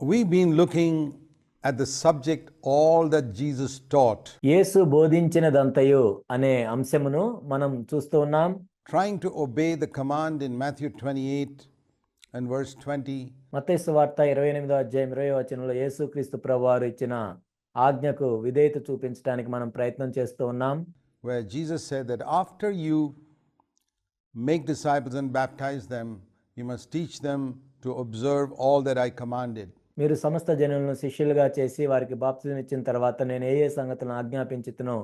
We've been looking at the subject all that Jesus taught, యేసు బోధించినదంతయు అనే అంశమును మనం చూస్తూ ఉన్నాం. trying to obey the command in Matthew 28 and verse 20, మత్తయి సువార్త 28వ అధ్యాయం 20వ వచనంలో యేసుక్రీస్తు ప్రభువారు ఇచ్చిన ఆజ్ఞకు విధేయత చూపించడానికి మనం ప్రయత్నం చేస్తూ ఉన్నాం. where Jesus said that after you make disciples and baptize them, you must teach them to observe all that I commanded. మీరు సమస్త జనులను శిష్యులుగా చేసి వారికి బాప్తిజం ఇచ్చిన తర్వాత నేను ఏ సంగతులను ఆజ్ఞాపించుతునో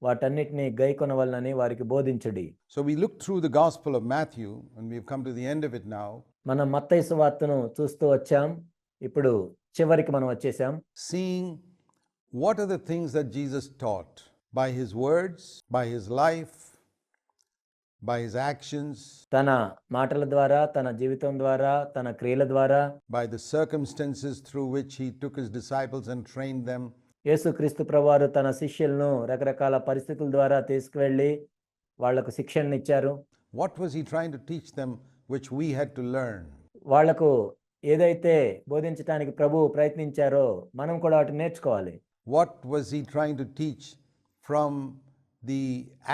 వాటన్నిటిని గైకొనవలనని వారికి బోధించుడి. So we looked through the Gospel of Matthew and we've come to the end of it now, మనం మత్తయి సువార్తను చూస్తూ వచ్చాం. ఇప్పుడు చివరికి మనం వచ్చేసాం. seeing what are the things that Jesus taught by his words, by his life, by his actions, తన మాటల ద్వారా, తన జీవితం ద్వారా, తన క్రియల ద్వారా, by the circumstances through which he took his disciples and trained them, యేసుక్రీస్తు ప్రభువారు తన శిష్యులను రకరకాల పరిస్థితుల ద్వారా తీసుకువెళ్ళి వాళ్లకు శిక్షణ ఇచ్చారు. what was he trying to teach them which we had to learn? వాళ్లకు ఏదైతే బోధించడానికి ప్రభువు ప్రయత్నించారో మనం కూడా వాటిని నేర్చుకోవాలి. What was he trying to teach from the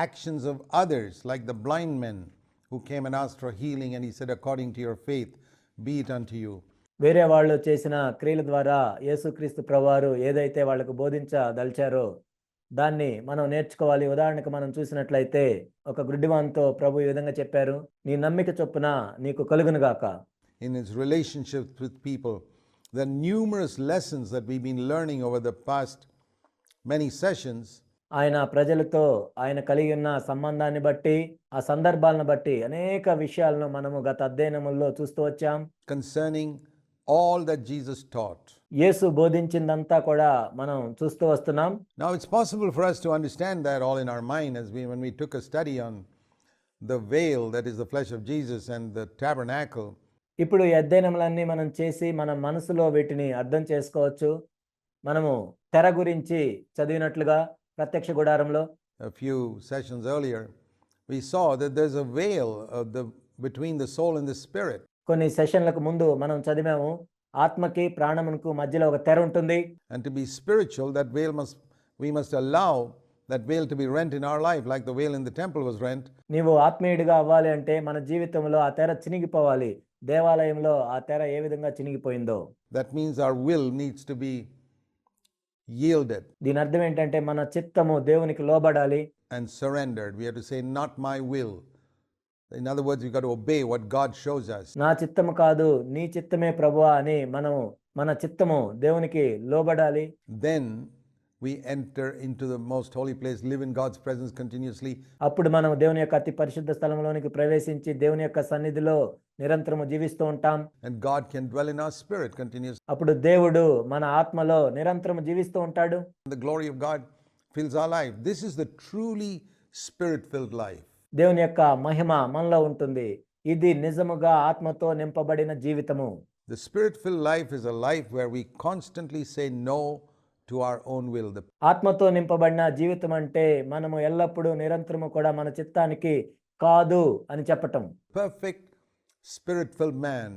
actions of others, like the blind men who came and asked for healing and he said, according to your faith, be it unto you? వేరే వాళ్ళు చేసిన క్రియల ద్వారా యేసుక్రీస్తు ప్రభువారు ఏదైతే వాళ్లకు బోధించదలిచారో దాన్ని మనం నేర్చుకోవాలి. ఉదాహరణకు మనం చూసినట్లయితే ఒక గుడ్డివానితో ప్రభు ఈ విధంగా చెప్పారు, నీ నమ్మిక చొప్పున నీకు కలుగునుగాక. In his relationships with people, the numerous lessons that we've been learning over the past many sessions, ఆయన ప్రజలతో ఆయన కలిగి ఉన్న సంబంధాన్ని బట్టి, ఆ సందర్భాలను బట్టి అనేక విషయాలను మనము గత అధ్యయనముల్లో చూస్తూ వచ్చాం. concerning all that Jesus taught. యేసు బోధించిందంతా కూడా మనం చూస్తూ వస్తున్నాం. Now it's possible for us to understand that all in our mind when we took a study on the veil, that is the flesh of Jesus, and the tabernacle. ఇప్పుడు ఈ అధ్యయనములన్నీ మనం చేసి మన మనసులో వీటిని అర్థం చేసుకోవచ్చు. మనము తెర గురించి చదివినట్లుగా ప్రత్యక్ష గుడారంలో A few sessions earlier, we saw that there's a veil between the soul and the spirit. కొన్ని సెషన్లకు ముందు మనం చదివాము, ఆత్మకి ప్రాణమునకు మధ్యలో ఒక తెర ఉంటుంది. And to be spiritual, we must allow that veil to be rent in our life, like the veil in the temple was rent. నీవు ఆత్మీయుడిగా అవ్వాలి అంటే మన జీవితంలో ఆ తెర చినిగిపోవాలి. దేవాలయంలో ఆ తెర ఏ విధంగా చినిగిపోయిందో. That means our will needs to be yielded దీని అర్థం ఏంటంటే మన చిత్తము దేవునికి లోబడాలి. and surrendered. We have to say, not my will. In other words, we've got to obey what God shows us. నా చిత్తము కాదు నీ చిత్తమే ప్రభువా అని మనము మన చిత్తము దేవునికి లోబడాలి. Then we enter into the most holy place, live in God's presence continuously. అప్పుడు మనం దేవుని యొక్క అతి పరిశుద్ధ స్థలంలోనికి ప్రవేశించి దేవుని యొక్క సన్నిధిలో నిరంతరము జీవిస్తూ ఉంటాం. And God can dwell in our spirit continuously. అప్పుడు దేవుడు మన ఆత్మలో నిరంతరము జీవిస్తూ ఉంటాడు. The glory of God fills our life. This is the truly spirit-filled life. దేవుని యొక్క మహిమ మనలో ఉంటుంది. ఇది నిజముగా ఆత్మతో నింపబడిన జీవితము. The spirit-filled life is a life where we constantly say no to our own will. ఆత్మతో నింపబడిన జీవితం అంటే మనము ఎల్లప్పుడూ నిరంతరము కూడా మన చిత్తానికి కాదు అని చెప్పటం. Perfect spirit-filled man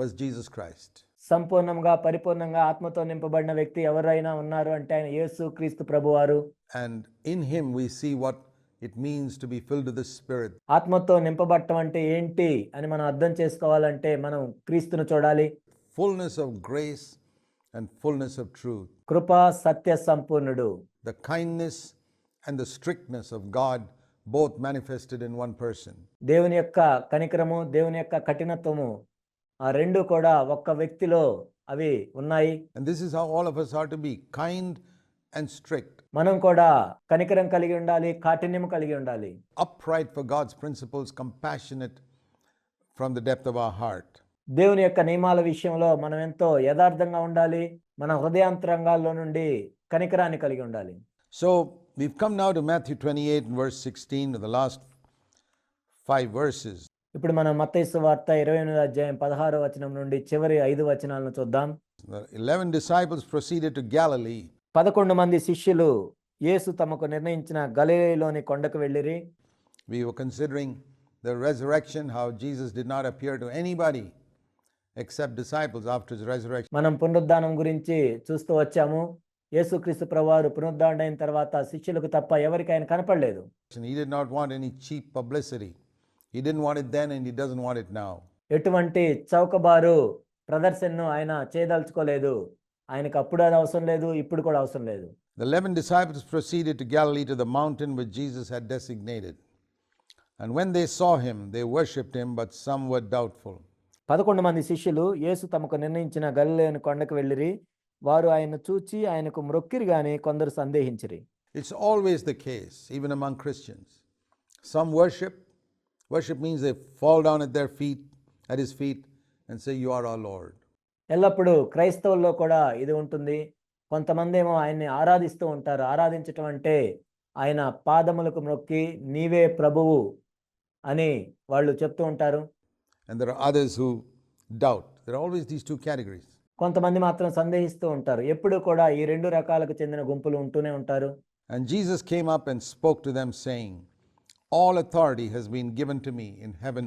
was Jesus Christ. సంపూర్ణంగా పరిపూర్ణంగా ఆత్మతో నింపబడిన వ్యక్తి ఎవరైనా ఉన్నారు అంటే ఆయన యేసు క్రీస్తు ప్రభువారు. And in him we see what it means to be filled with the Spirit. ఆత్మతో నింపబడటం అంటే ఏంటి అని మనం అర్థం చేసుకోవాలంటే మనం క్రీస్తును చూడాలి. Fullness of grace and fullness of truth. కృపా సత్య సంపూర్ణుడు. The kindness and the strictness of God both manifested in one person. దేవుని యొక్క కనికరము, దేవుని యొక్క కఠినత్వము ఆ రెండు కూడా ఒక్క వ్యక్తిలో అవి ఉన్నాయి. And this is how all of us are to be, kind and strict. మనం కూడా కనికరం కలిగి ఉండాలి, కాఠిన్యం కలిగి ఉండాలి. Upright for God's principles, compassionate from the depth of our heart. దేవుని యొక్క నియమాల విషయంలో మనం ఎంతో యథార్థంగా ఉండాలి. మన హృదయాంతరంగాల్లో నుండి కనికరాన్ని కలిగి ఉండాలి. So we've come now to Matthew 28 and verse 16, the last 5 verses. ఇప్పుడు మనం మత్తయి సువార్త 28వ అధ్యాయం 16వ వచనం నుండి చివరి 5 వచనాలను చూద్దాం. The 11 disciples proceeded to Galilee. 11 మంది శిష్యులు యేసు తమకు నిర్ణయించిన గలిలయలోని కొండకు వెళ్ళిరి. We were considering the resurrection, how Jesus did not appear to anybody except disciples after his resurrection. మనం పునరుద్ధానం గురించి చూస్తూ వచ్చాము. యేసుక్రీస్తు ప్రభువారు పునరుద్ధానుడు అయిన తర్వాత శిష్యులకు తప్ప ఎవరికి ఆయన కనపడలేదు. He did not want any cheap publicity. He didn't want it then and he doesn't want it now. ఎటువంటి చౌకబారు ప్రదర్శనను ఆయన చేయదలుచుకోలేదు. ఆయనకు అప్పుడు అది అవసరం లేదు, ఇప్పుడు కూడా అవసరం లేదు. The 11 disciples proceeded to Galilee to the mountain which Jesus had designated. And when they saw him, they worshipped him, but some were doubtful. 11 మంది శిష్యులు యేసు తమకు నిర్ణయించిన గలిలయ కొండకు వెళ్ళిరి. వారు ఆయన్ను చూచి ఆయనకు మ్రొక్కిరి గాని కొందరు సందేహించిరి. It's always the case, even among Christians. Some worship. Worship means they fall down at their feet, at his feet, and say, "You are our Lord." ఎల్లప్పుడూ క్రైస్తవుల్లో కూడా ఇది ఉంటుంది. కొంతమంది ఏమో ఆయన్ని ఆరాధిస్తూ ఉంటారు. ఆరాధించటం అంటే ఆయన పాదములకు మ్రొక్కి నీవే ప్రభువు అని వాళ్ళు చెప్తూ ఉంటారు. And there are others who doubt. There are always these two categories. కొంతమంది మాత్రం సందేహిస్తూ ఉంటారు. ఎప్పుడు కూడా ఈ 2 రకాలకు చెందిన గుంపులు ఉంటూనే ఉంటారు. And Jesus came up and spoke to them, saying, "All authority has been given to me in heaven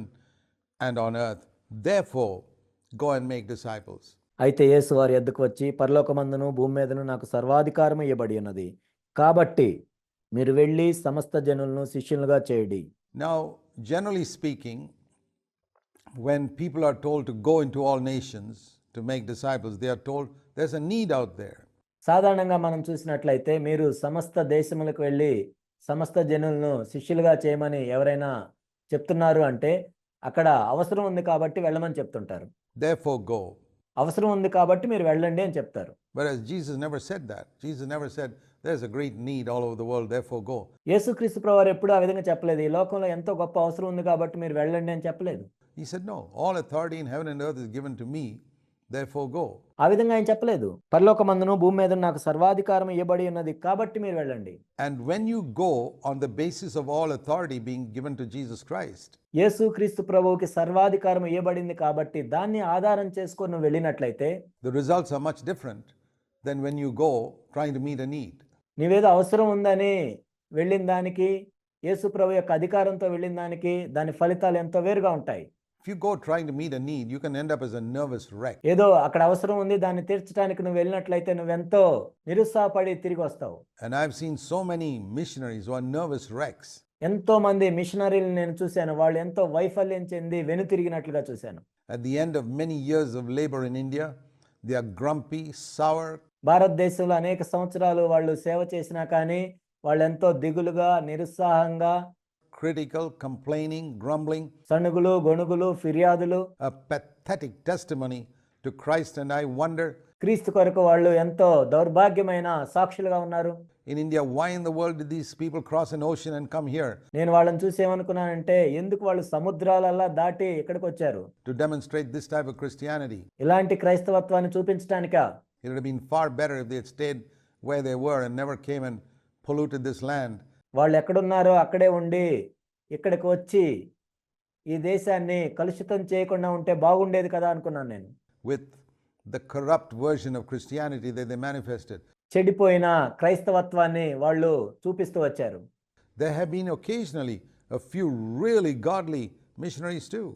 and on earth. Therefore, go and make disciples." అయితే యేసు వారి యొద్దకు వచ్చి పరలోకమందును భూమి మీదను నాకు సర్వాధికారం ఇవ్వబడి ఉన్నది. కాబట్టి మీరు వెళ్ళి సమస్త జనులను శిష్యులుగా చేయండి. Now, generally speaking, when people are told to go into all nations to make disciples, they are told there's a need out there. సాధారణంగా మనం చూసినట్లయితే మీరు సమస్త దేశములకు వెళ్ళి సమస్త జనులను శిష్యులుగా చేయమని ఎవరైనా చెప్తున్నారు అంటే అక్కడ అవసరం ఉంది కాబట్టి వెళ్ళమని చెప్తుంటారు. Therefore, go. అవసరం ఉంది కాబట్టి మీరు వెళ్ళండి అని చెప్తారు. Whereas Jesus never said that. Jesus never said, "There's a great need all over the world, therefore go." యేసుక్రీస్తు ప్రభువారు ఎప్పుడు ఆ విధంగా చెప్పలేదు. ఈ లోకంలో ఎంతో గొప్ప అవసరం ఉంది కాబట్టి మీరు వెళ్ళండి అని చెప్పలేదు. He said, "No, all authority in heaven and earth is given to me, therefore go." ఆ విధంగా ఆయన చెప్పలేదు. పరలోకమందును భూమి మీద నాకు సర్వాధికారం ఇవ్వబడి ఉన్నది కాబట్టి మీరు వెళ్ళండి. And when you go on the basis of all authority being given to Jesus Christ, యేసుక్రీస్తు ప్రభువుకి సర్వాధికారం ఇవ్వబడింది కాబట్టి దాన్ని ఆధారం చేసుకొని నువ్వు వెళ్ళినట్లయితే the results are much different than when you go trying to meet a need. నీవేదో అవసరం ఉందని వెళ్ళిన దానికి, యేసు ప్రభు యొక్క అధికారంతో వెళ్ళిన దానికి దాని ఫలితాలు ఎంతో వేరుగా ఉంటాయి. If you go trying to meet a need, you can end up as a nervous wreck. ఏదో అక్కడ అవసరం ఉంది దాన్ని తీర్చడానికి నువ్వు వెళ్ళినట్లయితే నువ్వెంతో నిరుత్సాహపడి తిరిగి వస్తావు. And I've seen so many missionaries who are nervous wrecks. ఎంతో మంది మిషనరీలు నేను చూశాను. వాళ్ళు ఎంతో వైఫల్యం చెంది వెనుతిరిగినట్లుగా చూశాను. At the end of many years of labor in India, they are grumpy, sour. భారతదేశంలో అనేక సంవత్సరాలు వాళ్ళు సేవ చేసినా కానీ వాళ్ళు ఎంతో దిగులుగా, నిరుత్సాహంగా, critical, complaining, grumbling, సణుగులు, గొణుగులు, ఫిర్యాదులు, a pathetic testimony to Christ. And I wonder, క్రీస్తు కొరకు వాళ్ళు ఎంతో దౌర్భాగ్యమైన సాక్షులుగా ఉన్నారు. in India, why in the world did these people cross an ocean and come here నేను వాళ్ళని చూసి ఏమనుకున్నానంటే ఎందుకు వాళ్ళు సముద్రాలల్లా దాటి ఇక్కడికి వచ్చారు? to demonstrate this type of Christianity? ఇలాంటి క్రైస్తవత్వాన్ని చూపించడానికా? It would have been far better if they had stayed where they were and never came and polluted this land. వాళ్ళు ఎక్కడున్నారో అక్కడే ఉండి ఇక్కడికి వచ్చి ఈ దేశాన్ని కలుషితం చేయకుండా ఉంటే బాగుండేది కదా అనుకున్నాను నేను. With the corrupt version of Christianity that they manifested. చెడిపోయిన క్రైస్తవత్వాన్ని వాళ్ళు చూపిస్తూ వచ్చారు. There have been occasionally a few really godly missionaries too.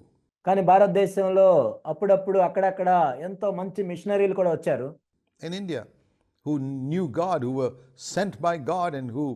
కానీ భారతదేశంలో అప్పుడప్పుడు అక్కడక్కడ ఎంతో మంచి మిషనరీలు కూడా వచ్చారు. In India, who knew God, who were sent by God and who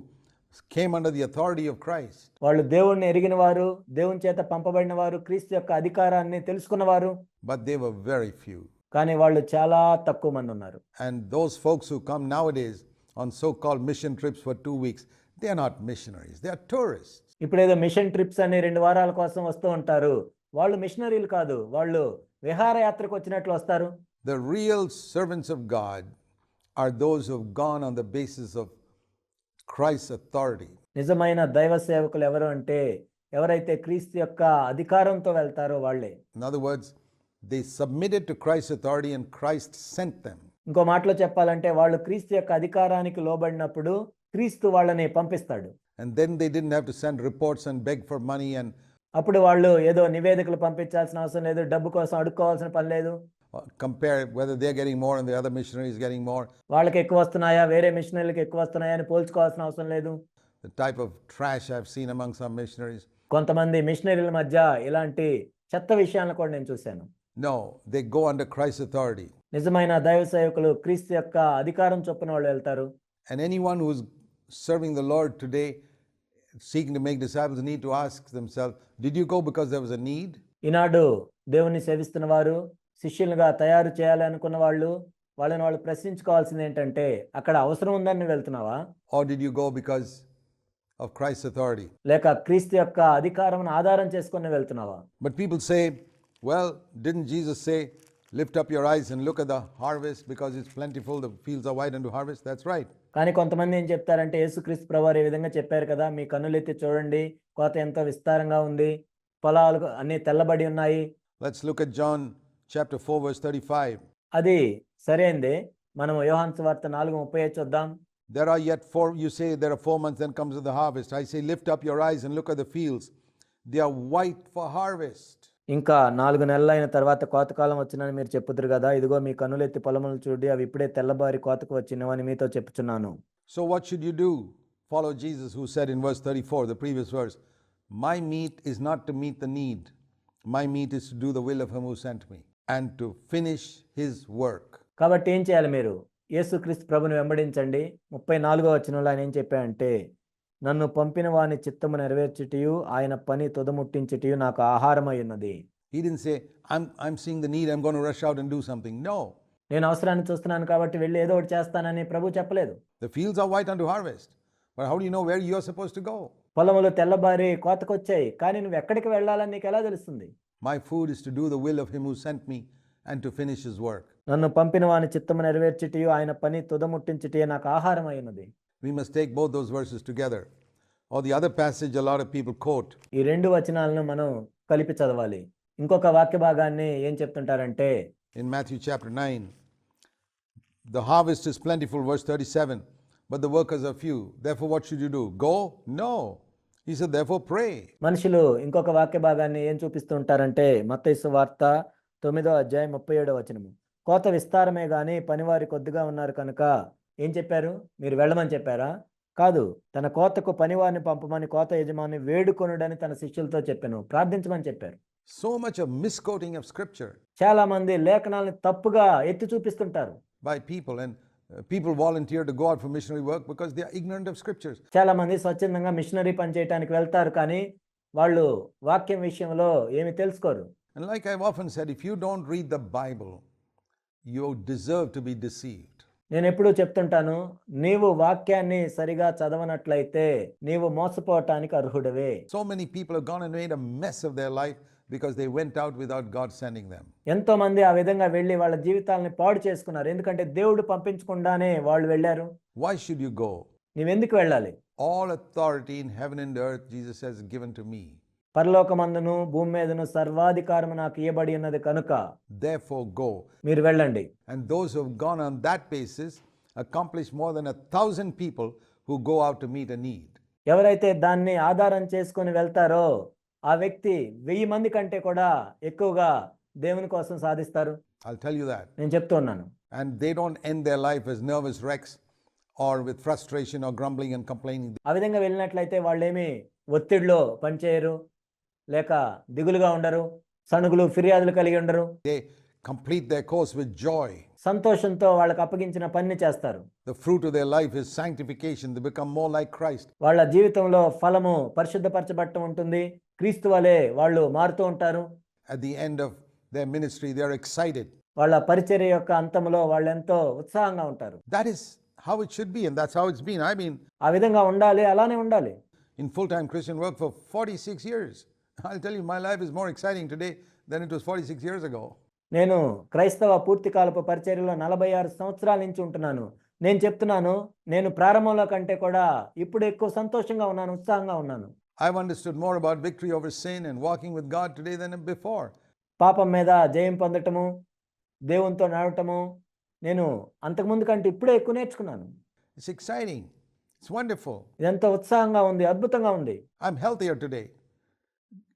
came under the authority of Christ. వాళ్ళు దేవుణ్ణి ఎరిగిన వారు, దేవుని చేత పంపబడిన వారు, క్రీస్తు యొక్క అధికారాన్ని తెలుసుకున్నవారు. But they were very few. కానీ వాళ్ళు చాలా తక్కువ మంది ఉన్నారు. And those folks who come nowadays on so-called mission trips for 2 weeks, they are not missionaries, they are tourists. ఇప్పుడు ఏదో మిషన్ ట్రిప్స్ అని 2 వారాల కోసం వస్తూ ఉంటారు. వాళ్ళు మిషనరీలు కాదు, వాళ్ళు విహారయాత్రకు వచ్చినట్లు వస్తారు. The real servants of God are those who have gone on the basis of Christ's authority. నిజమైన దైవ సేవకులు ఎవరు అంటే ఎవరైతే క్రీస్తు యొక్క అధికారంతో వెళ్తారో వాళ్ళే. In other words, they submitted to Christ's authority and Christ sent them. ఇంకో మాటలో చెప్పాలంటే వాళ్ళు క్రీస్తు యొక్క అధికారానికి లోబడినప్పుడు క్రీస్తు వాళ్ళని పంపిస్తాడు. And then they didn't have to send reports and beg for money and అప్పుడు వాళ్ళు ఏదో నివేదికలు పంపించాల్సిన అవసరం లేదు, డబ్బు కోసం అడుక్కోవాల్సిన పని లేదు. compare whether they're getting more and the other missionary is getting more. వాళ్ళకి ఎక్కువ వస్తున్నాయా, వేరే మిషనరీలకు ఎక్కువ వస్తున్నాయా అని పోల్చుకోవాల్సిన అవసరం లేదు. The type of trash I've seen among some missionaries. కొంతమంది మిషనరీల మధ్య ఇలాంటి చెత్త విషయాలను కూడా నేను చూశాను. No, they go under Christ's authority. నిజమైన దైవ సేవకులు క్రీస్తు యొక్క అధికారం చొప్పున వాళ్ళు వెళ్తారు. And anyone who's serving the Lord today, seeking to make disciples, need to ask themselves, did you go because there was a need? ఈనాడు దేవుణ్ణి సేవిస్తున్న వారు, శిష్యులుగా తయారు చేయాలి అనుకున్న వాళ్ళు, వాళ్ళు ప్రశ్నించుకోవాల్సింది ఏంటంటే, అక్కడ అవసరం ఉందని నువ్వు వెళ్తున్నావా? Or did you go because of Christ's authority? లేక క్రీస్తు యొక్క అధికారం ఆధారం చేసుకొని వెళ్తున్నావా? But people say, well, didn't Jesus say, lift up your eyes and look at the harvest because it's plentiful, the fields are white unto harvest? That's right. కానీ కొంతమంది ఏం చెప్తారంటే, యేసుక్రీస్తు ప్రభువారు ఈ విధంగా చెప్పారు కదా, మీ కన్నులెత్తి చూడండి, కోత ఎంతో విస్తారంగా ఉంది, పొలాలు అన్ని తెల్లబడి ఉన్నాయి. Let's look at John chapter 4 verse 35. అది సరైందే. మనం యోహాను సువార్త 4:35 చూద్దాం. There are yet 4, you say there are 4 months, then comes the harvest. I say, lift up your eyes and look at the fields. They are white for harvest. ఇంకా 4 నెలలైన తర్వాత కోతకాలం వచ్చినని మీరు చెప్పుదురు కదా, ఇదిగో మీ కన్నులెత్తి పొలములు చూడి, అవి ఇప్పుడే తెల్లబారి కోతకు వచ్చినవని మీతో చెప్పుచున్నాను. So what should you do? Follow Jesus, who said in verse 34, the previous verse, my meat is not to meet the need. My meat is to do the will of him who sent me and to finish his work. కాబట్టి ఏం చేయాలి మీరు? యేసుక్రీస్తు ప్రభుని వెంబడించండి. 34వ వచనంలో ఆయన ఏం చెప్పాడంటే, నన్ను పంపిన వాని చిత్తము నెరవేర్చుటయు ఆయన పని తుదముట్టించుటయు నాకు ఆహారమై ఉన్నది. He didn't say, I'm seeing the need, I'm going to rush out and do something. No. నేను అవసరాన్ని చూస్తున్నాను కాబట్టి వెళ్ళి ఏదో ఒకటి చేస్తానని ప్రభు చెప్పలేదు. The fields are white unto harvest. But how do you know where you are supposed to go? పొలములు తెల్లబారి కోతకొచ్చాయి, కానీ నువ్వు ఎక్కడికి వెళ్ళాలని నీకు ఎలా తెలుస్తుంది? My food is to do the will of him who sent me and to finish his work. నన్ను పంపిన వాని చిత్తము నెరవేర్చుటయు ఆయన పని తుదముట్టించుటయు నాకు ఆహారం అయినది. We must take both those verses together. Or the other passage a lot of people quote. ఈ రెండు వచనాలను మనం కలిపి చదవాలి. ఇంకొక వాక్య భాగాన్ని ఏం చెప్తుంటారంటే, In Matthew chapter 9, the harvest is plentiful, verse 37, but the workers are few. Therefore, what should you do? Go? No. He said, therefore, pray. మనుషులు ఇంకొక వాక్య భాగాన్ని ఏం చూపిస్తూ ఉంటారంటే, మత్తయి సువార్త 9వ అధ్యాయం 37వ వచనము, కోత విస్తారమే గాని పనివారి కొద్దిగా ఉన్నారు కనుక ఏం చెప్పారు? మీరు వెళ్ళమని చెప్పారా? కాదు, తన కోతకు పనివారిని పంపమని కోత యజమాని వేడుకొనుడని తన శిష్యులతో చెప్పాను, ప్రార్థించమని చెప్పారు. So much of misquoting of scripture చాలా మంది లేఖనాలను తప్పుగా ఎత్తి చూపిస్తుంటారు by people, and people volunteer to go out for missionary work because they are ignorant of scriptures. చాలా మంది స్వచ్ఛందంగా మిషనరీ పని చేయడానికి వెళ్తారు, కానీ వాళ్ళు వాక్యం విషయంలో ఏమి తెలుసుకోరు. And like I've often said, if you don't read the Bible, you deserve to be deceived. నేను ఎప్పుడూ చెప్తుంటాను, నీవు వాక్యాన్ని సరిగా చదవనట్లయితే నీవు మోసపోవటానికి అర్హుడవే. So many people have gone and made a mess of their life because they went out without God sending them. ఎంతో మంది ఆ విధంగా వెళ్ళి వాళ్ళ జీవితాలని పాడు చేసుకున్నారు, ఎందుకంటే దేవుడు పంపించకుండానే వాళ్ళు వెళ్ళారు. Why should you go? నీవెందుకు వెళ్ళాలి? All authority in heaven and earth, Jesus says, is given to me. పరలోకమందును భూమి మీదను సర్వాధికారము నాకు ఇవ్వబడి ఉన్నది కనుక Therefore, go. మీరు వెళ్ళండి. And those who have gone on that basis accomplish more than 1,000 people who go out to meet a need. ఎవరైతే దాన్ని ఆధారం చేసుకొని వెళ్తారో ఆ వ్యక్తి 1000 మంది కంటే కూడా ఎక్కువగా దేవుని కోసం సాధిస్తారు. I'll tell you that. నేను చెప్తూ ఉన్నాను. And they don't end their life as nervous wrecks or with frustration or grumbling and complaining. ఆ విధంగా వెళ్ళినట్లయితే వాళ్ళేమి ఒత్తిడిలో పనిచేయరు, లేక దిగులుగా ఉండరు, సణుగులు ఫిర్యాదులు కలిగి ఉండరు. They complete their course with joy. సంతోషంతో వాళ్ళకి అప్పగించిన పని చేస్తారు. The fruit of their life is sanctification. They become more like Christ. వాళ్ళ జీవితంలో ఫలము పరిశుద్ధపరచబడటం ఉంటుంది, క్రీస్తు వలె వాళ్ళు మారుతూ ఉంటారు. At the end of their ministry, they are excited. వాళ్ళ పరిచర్య యొక్క అంతంలో వాళ్ళు ఎంతో ఉత్సాహంగా ఉంటారు. That is how it should be, and that's how it's been. I mean, ఆ విధంగా ఉండాలి, అలానే ఉండాలి. in full-time Christian work for 46 years. I'll tell you, my life is more exciting today than it was 46 years ago. నేను క్రైస్తవ పూర్తికాలపు పరిచర్యలో 46 సంవత్సరాల నుంచి ఉంటున్నాను. నేను చెప్తున్నాను, నేను ప్రారంభంలో కంటే కూడా ఇప్పుడు ఎక్కువ సంతోషంగా ఉన్నాను, ఉత్సాహంగా ఉన్నాను. I've understood more about victory over sin and walking with God today than before. పాపం మీద జయం పొందటము, దేవునితో నడవటము నేను అంతకుముందు కంటే ఇప్పుడే ఎక్కువ నేర్చుకున్నాను. It's exciting. It's wonderful. ఇదంతా ఉత్సాహంగా ఉంది, అద్భుతంగా ఉంది. I'm healthier today.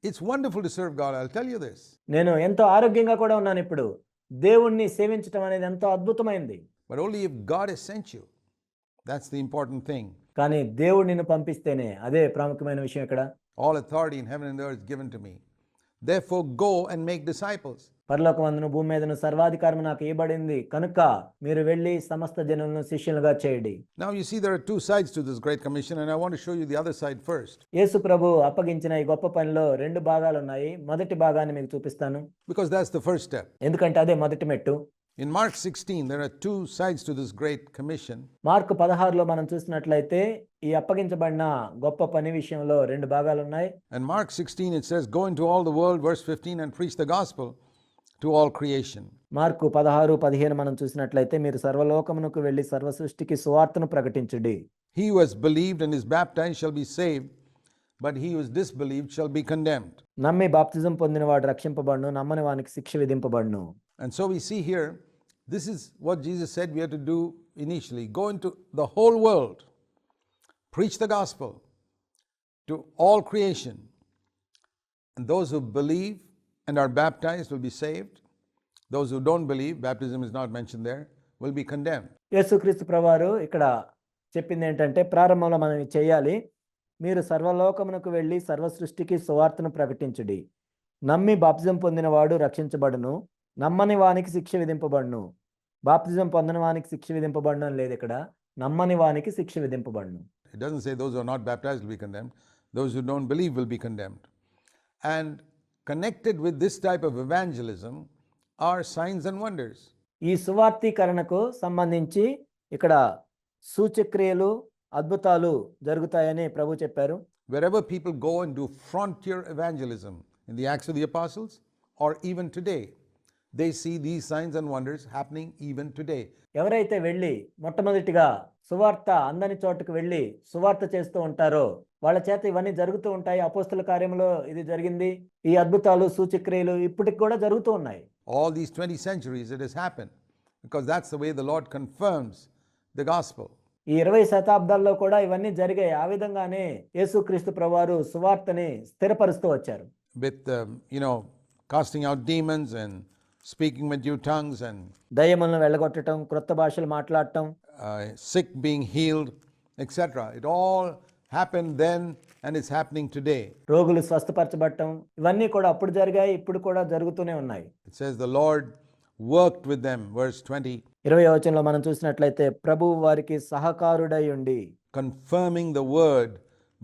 It's wonderful to serve God, I'll tell you this. నేను ఎంతో ఆరోగ్యంగా కూడా ఉన్నాను ఇప్పుడు. దేవుణ్ణి సేవించటం అనేది ఎంతో అద్భుతమైంది. But only if God has sent you. That's the important thing. కానీ దేవుడు నిన్ను పంపిస్తేనే, అదే ప్రాముఖ్యమైన విషయం ఇక్కడ. All authority in heaven and earth is given to me. Therefore, go and make disciples. పరలోకమందును భూమి మీదను సర్వాధికారం నాకు ఇవ్వబడింది కనుక మీరు వెళ్ళి సమస్త జనులను శిష్యులుగా చేయండి. Now you see there are two sides to this great commission, and I want to show you the other side first. యేసు ప్రభు అప్పగించిన ఈ గొప్ప పనిలో రెండు భాగాలు ఉన్నాయి. మొదటి భాగాన్ని మీకు చూపిస్తాను, Because that's the first step. ఎందుకంటే అదే మొదటి మెట్టు. In Mark 16, there are two sides to this great commission. Mark 16లో మనం చూసినట్లయితే ఈ అప్పగించబడిన గొప్ప పని విషయంలో రెండు భాగాలు ఉన్నాయి. And Mark 16, it says, "Go into all the world," verse 15, "and preach the gospel to all creation." Mark 16:15 మనం చూసినట్లయితే మీరు సర్వలోకమునకు వెళ్ళి సర్వ సృష్టికి సువార్తను ప్రకటించుడి. He who has believed and is baptized shall be saved, but he who is disbelieved shall be condemned. నమ్మి బాప్తిజం పొందినవాడు రక్షింపబడును, నమ్మని వానికి శిక్ష విధింపబడును. And so we see here, this is what Jesus said we have to do initially. Go into the whole world, preach the gospel to all creation. And those who believe and are baptized will be saved. Those who don't believe, baptism is not mentioned there, will be condemned. యేసుక్రీస్తు ప్రభువారు ఇక్కడ చెప్పింది ఏంటంటే ప్రారంభంలో మనం ఇది చేయాలి. మీరు సర్వలోకమునకు వెళ్ళి సర్వ సృష్టికి సువార్తను ప్రకటించుడి. నమ్మి బాప్తిజం పొందినవాడు రక్షించబడును, నమ్మని వానికి శిక్ష విధింపబడును. బాప్తిజం పొందని వానికి శిక్ష విధింపబడును అని లేదు ఇక్కడ, నమ్మని వానికి శిక్ష విధింపబడును. It doesn't say those who are not baptized will be condemned. Those who don't believe will be condemned. And connected with this type of evangelism are signs and wonders. ఈ సువార్తీకరణకు సంబంధించి ఇక్కడ సూచక్రియలు అద్భుతాలు జరుగుతాయని ప్రభు చెప్పారు. Wherever people go and do frontier evangelism in the Acts of the Apostles or even today, they see these signs and wonders happening even today. ఎవరైతే వెళ్ళి మొట్టమొదటిగా సువార్త అందని చోటుకు వెళ్ళి సువార్త చేస్తూ ఉంటారో వాళ్ళ చేత ఇవన్నీ జరుగుతూ ఉంటాయి. అపోస్తల కార్యంలో ఇది జరిగింది. ఈ అద్భుతాలు సూచక్రియలు ఇప్పటికి కూడా జరుగుతూ ఉన్నాయి. All these 20 centuries it has happened because that's the way the Lord confirms the gospel. ఈ 20 శతాబ్దాల్లో కూడా ఇవన్నీ జరిగాయి. ఆ విధంగానే యేసుక్రీస్తు ప్రభువారు సువార్తని స్థిరపరుస్తూ వచ్చారు. With casting out demons and speaking with new tongues and దయ్యములను వెళ్ళగొట్టడం, క్రొత్త భాషలు మాట్లాడటం, sick being healed, etc. It all happened then and it's happening today. రోగులు స్వస్థపరచబడటం ఇవన్నీ కూడా అప్పుడు జరిగాయి, ఇప్పుడు కూడా జరుగుతూనే ఉన్నాయి. It says the Lord worked with them, verse 20, 20వ వచనంలో మనం చూసినట్లయితే ప్రభువు వారికి సహకారుడై ఉండి, confirming the word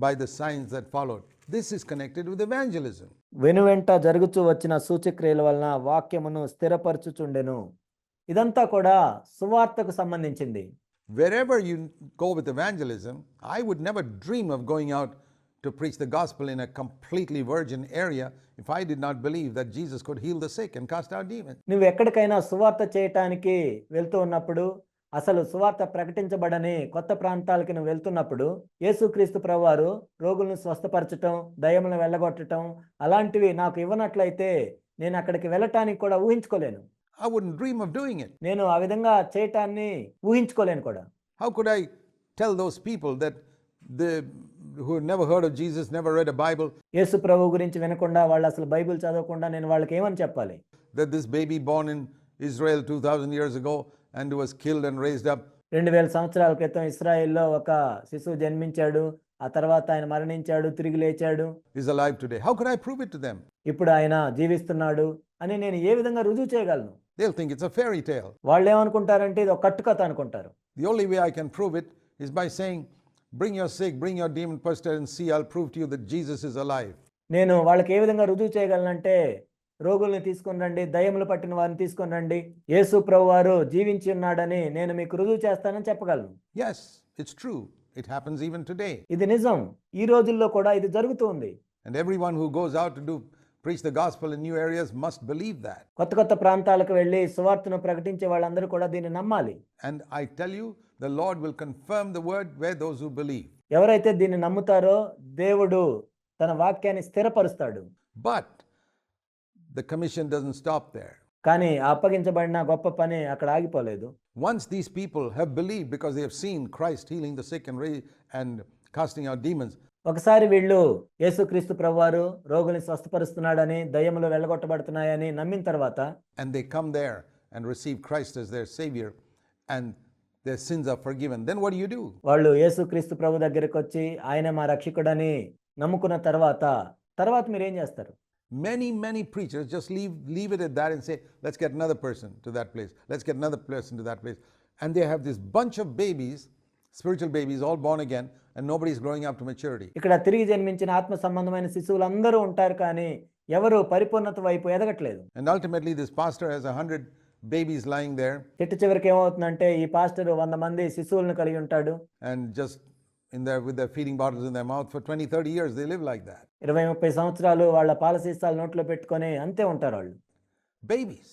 by the signs that followed. This is connected with evangelism. వెనువెంట జరుగుచూ వచ్చిన సూచక్రియల వలన వాక్యమును స్థిరపరచుచుండెను. ఇదంతా కూడా సువార్తకు సంబంధించింది. Wherever you go with evangelism, I would never dream of going out to preach the gospel in a completely virgin area if I did not believe that Jesus could heal the sick and cast out demons. నువ్వు ఎక్కడికైనా సువార్త చేయటానికి వెళ్తూ ఉన్నప్పుడు, అసలు సువార్త ప్రకటించబడని కొత్త ప్రాంతాలకి నువ్వు వెళ్తున్నప్పుడు యేసుక్రీస్తు ప్రభువారు రోగులను స్వస్థపరచటం, దయ్యములను వెళ్ళగొట్టడం అలాంటివి నాకు ఇవ్వనట్లయితే నేను అక్కడికి వెళ్ళటానికి కూడా ఊహించుకోలేను. I wouldn't dream of doing it. నేను ఆ విధంగా చేయటాన్ని ఊహించుకోలేను కూడా. How could I tell those people that who had never heard of Jesus, never read a Bible, యేసు ప్రభు గురించి వినకుండా వాళ్ళు అసలు బైబిల్ చదవకుండా నేను వాళ్ళకి ఏమని చెప్పాలి? that this baby born in Israel 2000 years ago and was killed and raised up 2000 సంవత్సరాల క్రితం ఇశ్రాయేల్లో ఒక శిశువు జన్మించాడు, ఆ తర్వాత ఆయన మరణించాడు, తిరిగి లేచాడు, is alive today? How could I prove it to them? ఇప్పుడు ఆయన జీవిస్తున్నాడు అని నేను ఏ విధంగా రుజువు చేయగలను? They'll think it's a fairy tale. వాళ్ళు ఏమనుకుంటారంటే ఇది ఒక కట్టుకథ అనుకుంటారు. The only way I can prove it is by saying, bring your sick, bring your demon possessed, and see, I'll prove to you that Jesus is alive. నేను వాళ్ళకి ఏ విధంగా రుజువు చేయగలనంటే, రోగుల్ని తీసుకొని రండి, దయ్యములు పట్టిన వారిని తీసుకొని రండి, యేసు ప్రభువారు జీవించి ఉన్నాడని నేను మీకు రుజువు చేస్తానని చెప్పగలను. Yes, it's true. It happens even today. ఇది నిజం. ఈ రోజుల్లో కూడా ఇది జరుగుతుంది. And everyone who goes out to preach the gospel in new areas must believe that. కొత్త ప్రాంతాలకు వెళ్ళి సువార్తను ప్రకటించే వాళ్ళందరూ కూడా దీన్ని నమ్మాలి. And I tell you, the Lord will confirm the word where those who believe. ఎవరైతే దీన్ని నమ్ముతారో దేవుడు తన వాక్యాన్ని స్థిరపరుస్తాడు. But the commission doesn't stop there. కానీ అప్పగించబడిన గొప్ప పని అక్కడ ఆగిపోలేదు. Once these people have believed because they have seen Christ healing the sick and casting out demons, ఒకసారి వీళ్ళు యేసుక్రీస్తు ప్రభువారు రోగుల్ని స్వస్థపరుస్తున్నాడని, దయ్యములు వెళ్ళగొట్టబడుతున్నాయని నమ్మిన తర్వాత, and they come there and receive Christ as their savior and their sins are forgiven, then what do? వాళ్ళు యేసుక్రీస్తు ప్రభు దగ్గరికి వచ్చి ఆయన మా రక్షకుడని నమ్ముకున్న తర్వాత మీరు ఏం చేస్తారు? Many preachers just leave it at that and say, let's get another person to that place. Let's get another person to that place. And they have this bunch of babies, spiritual babies, all born again, and nobody's growing up to maturity. ఇక్కడ తిరిగి జన్మించిన ఆత్మ సంబంధమైన శిశువులు అందరూ ఉంటారు, కానీ ఎవరు పరిపూర్ణత వైపు ఎదగట్లేదు. And ultimately, this pastor has 100 babies lying there, చిట్ట చివరికి ఏమవుతుందంటే ఈ పాస్టర్ 100 మంది శిశువులను కలిగి ఉంటాడు. and just with their feeding bottles in their mouth for 20-30 years, they live like that. 20-30 సంవత్సరాలు వాళ్ళ పాల సీసాలు నోట్లో పెట్టుకొని అంతే ఉంటారు వాళ్ళు. Babies,